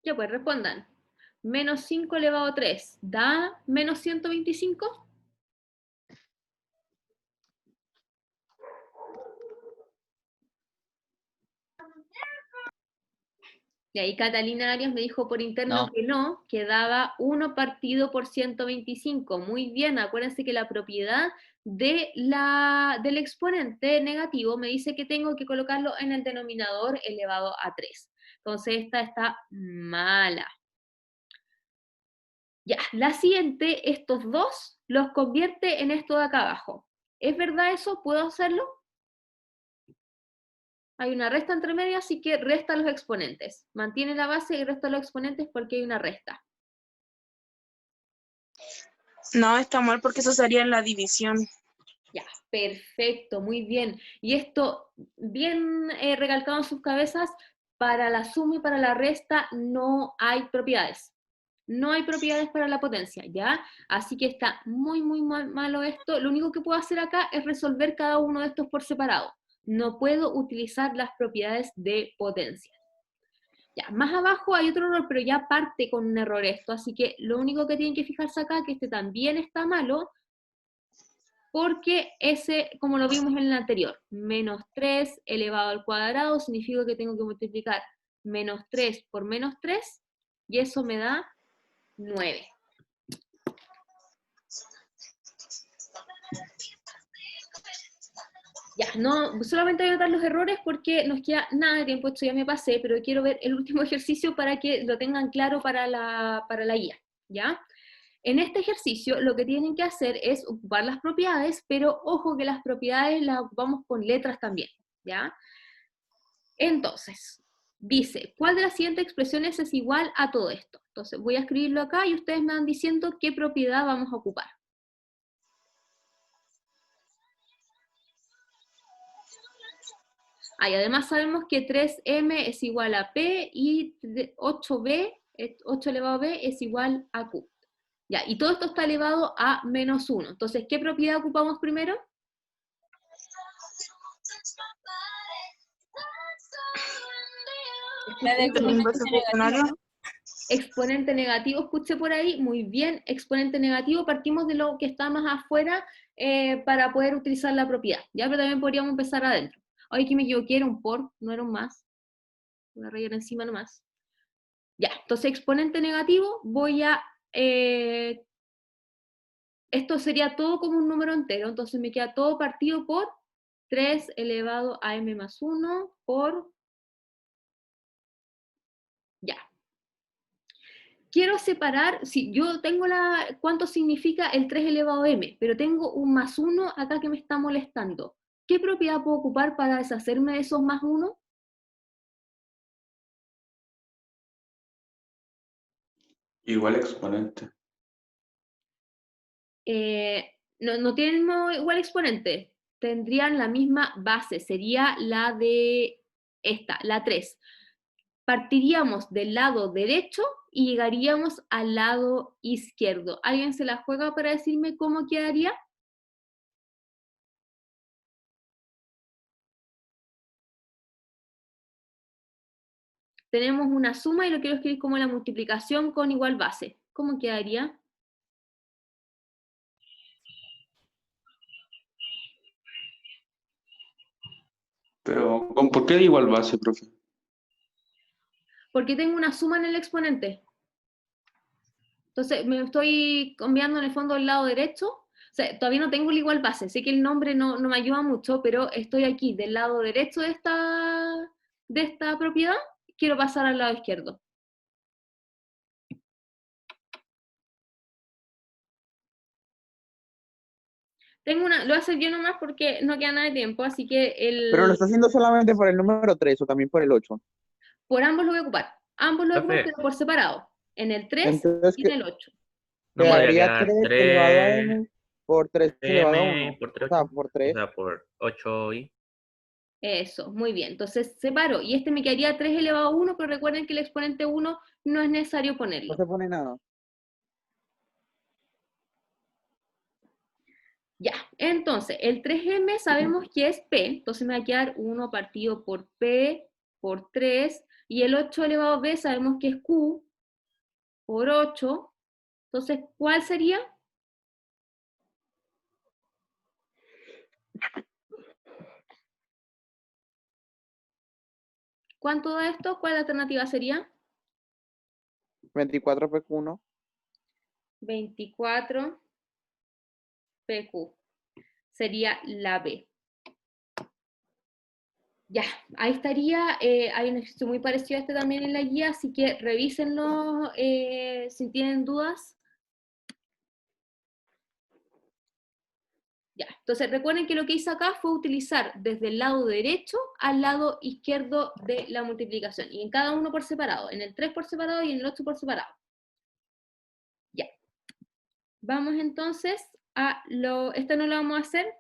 Speaker 1: Ya pues, respondan. Menos 5 elevado a 3. ¿Da menos 125? Y ahí Catalina Arias me dijo por interno
Speaker 5: No.
Speaker 1: que no, que daba 1 partido por 125. Muy bien, acuérdense que la propiedad del exponente negativo me dice que tengo que colocarlo en el denominador elevado a 3. Entonces esta está mala. Ya, la siguiente, estos dos los convierte en esto de acá abajo. ¿Es verdad eso? ¿Puedo hacerlo? Hay una resta entre medio, así que resta los exponentes. Mantiene la base y resta los exponentes porque hay una resta.
Speaker 9: No, está mal porque eso sería en la división.
Speaker 1: Ya, perfecto, muy bien. Y esto, bien recalcado en sus cabezas, para la suma y para la resta no hay propiedades. No hay propiedades para la potencia, ¿ya? Así que está muy, muy malo esto. Lo único que puedo hacer acá es resolver cada uno de estos por separado. No puedo utilizar las propiedades de potencia. Ya, más abajo hay otro error, pero ya parte con un error esto, así que lo único que tienen que fijarse acá es que este también está malo, porque ese, como lo vimos en el anterior, menos 3 elevado al cuadrado significa que tengo que multiplicar menos 3 por menos 3, y eso me da 9. Ya, no, solamente voy a anotar los errores porque nos queda nada de tiempo, esto ya me pasé, pero quiero ver el último ejercicio para que lo tengan claro para la guía, ¿ya? En este ejercicio lo que tienen que hacer es ocupar las propiedades, pero ojo que las propiedades las ocupamos con letras también, ¿ya? Entonces, dice, ¿cuál de las siguientes expresiones es igual a todo esto? Entonces voy a escribirlo acá y ustedes me van diciendo qué propiedad vamos a ocupar. Y además sabemos que 3m es igual a p y 8b, 8 elevado a b es igual a q. Ya, y todo esto está elevado a menos 1. Entonces, ¿qué propiedad ocupamos primero?
Speaker 3: La de exponente negativo.
Speaker 1: Exponente negativo, escuché por ahí, muy bien, exponente negativo, partimos de lo que está más afuera para poder utilizar la propiedad, ¿ya? Pero también podríamos empezar adentro. Oye, que me equivoqué, era un por, no era un más. Voy a rayar encima nomás. Ya, entonces exponente negativo, voy a... esto sería todo como un número entero, entonces me queda todo partido por 3 elevado a m más 1 por... Ya. Quiero separar, si yo tengo cuánto significa el 3 elevado a m, pero tengo un más 1 acá que me está molestando. ¿Qué propiedad puedo ocupar para deshacerme de esos más 1?
Speaker 6: Igual exponente.
Speaker 1: No tienen igual exponente, tendrían la misma base, sería la de esta, la 3. Partiríamos del lado derecho y llegaríamos al lado izquierdo. ¿Alguien se la juega para decirme cómo quedaría? Tenemos una suma y lo quiero escribir como la multiplicación con igual base. ¿Cómo quedaría?
Speaker 6: Pero, ¿por qué igual base, profe?
Speaker 1: Porque tengo una suma en el exponente. Entonces, me estoy cambiando en el fondo del lado derecho. O sea, todavía no tengo el igual base. Sé que el nombre no me ayuda mucho, pero estoy aquí del lado derecho de esta propiedad. Quiero pasar al lado izquierdo. Lo voy a hacer yo nomás porque no queda nada de tiempo, así que
Speaker 8: Pero lo está haciendo solamente por el número 3 o también por el 8.
Speaker 1: por ambos lo voy a ocupar. Ambos lo voy a ocupar,
Speaker 2: Profe.
Speaker 1: pero por separado. En el 3
Speaker 8: Entonces,
Speaker 1: y en el 8.
Speaker 2: No podría
Speaker 8: quedaría
Speaker 2: quedar
Speaker 8: 3 elevado a
Speaker 2: 3
Speaker 8: m por 3 elevado a 1.
Speaker 2: por
Speaker 8: O
Speaker 2: 3,
Speaker 8: sea,
Speaker 2: 8.
Speaker 8: por
Speaker 2: O
Speaker 8: 3.
Speaker 2: sea, por 8 y...
Speaker 1: Eso, muy bien. Entonces separo. Y este me quedaría 3 elevado a 1, pero recuerden que el exponente 1 no es necesario ponerlo.
Speaker 8: No se pone nada.
Speaker 1: Ya, entonces, el 3m sabemos que es p, entonces me va a quedar 1 partido por p por 3, y el 8 elevado a b sabemos que es q por 8, entonces, ¿cuál sería? ¿Cuánto da esto? ¿Cuál alternativa sería?
Speaker 8: 24 PQ1.
Speaker 1: 24 PQ. Sería la B. Ya, ahí estaría. Hay un ejercicio muy parecido a este también en la guía, así que revísenlo si tienen dudas. Ya, entonces recuerden que lo que hice acá fue utilizar desde el lado derecho al lado izquierdo de la multiplicación, y en cada uno por separado, en el 3 por separado y en el 8 por separado. Ya. Vamos entonces a lo... Esta no lo vamos a hacer,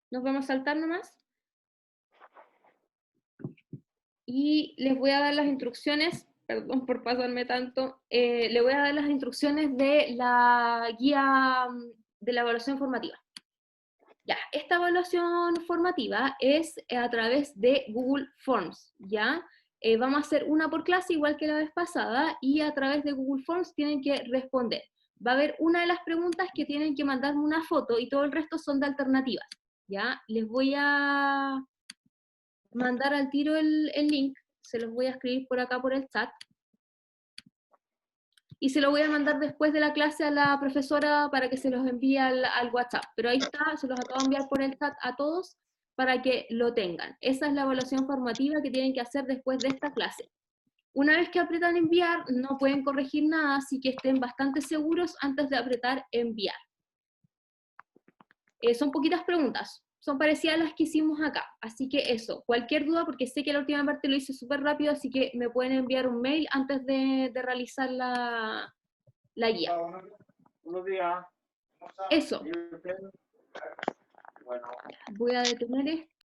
Speaker 1: nos vamos a saltar nomás. Y les voy a dar las instrucciones, perdón por pasarme tanto, les voy a dar las instrucciones de la guía de la evaluación formativa. Ya, esta evaluación formativa es a través de Google Forms, ¿ya? Vamos a hacer una por clase, igual que la vez pasada, y a través de Google Forms tienen que responder. Va a haber una de las preguntas que tienen que mandarme una foto, y todo el resto son de alternativas, ¿ya? Les voy a mandar al tiro el link, se los voy a escribir por acá por el chat, y se lo voy a mandar después de la clase a la profesora para que se los envíe al WhatsApp, pero ahí está, se los acabo de enviar por el chat a todos para que lo tengan. Esa es la evaluación formativa que tienen que hacer después de esta clase. Una vez que apretan enviar, no pueden corregir nada, así que estén bastante seguros antes de apretar enviar. Son poquitas preguntas, son parecidas a las que hicimos acá, así que eso, cualquier duda, porque sé que la última parte lo hice súper rápido, así que me pueden enviar un mail antes de realizar la guía.
Speaker 8: Buenos días.
Speaker 1: Eso. Voy a detener esto.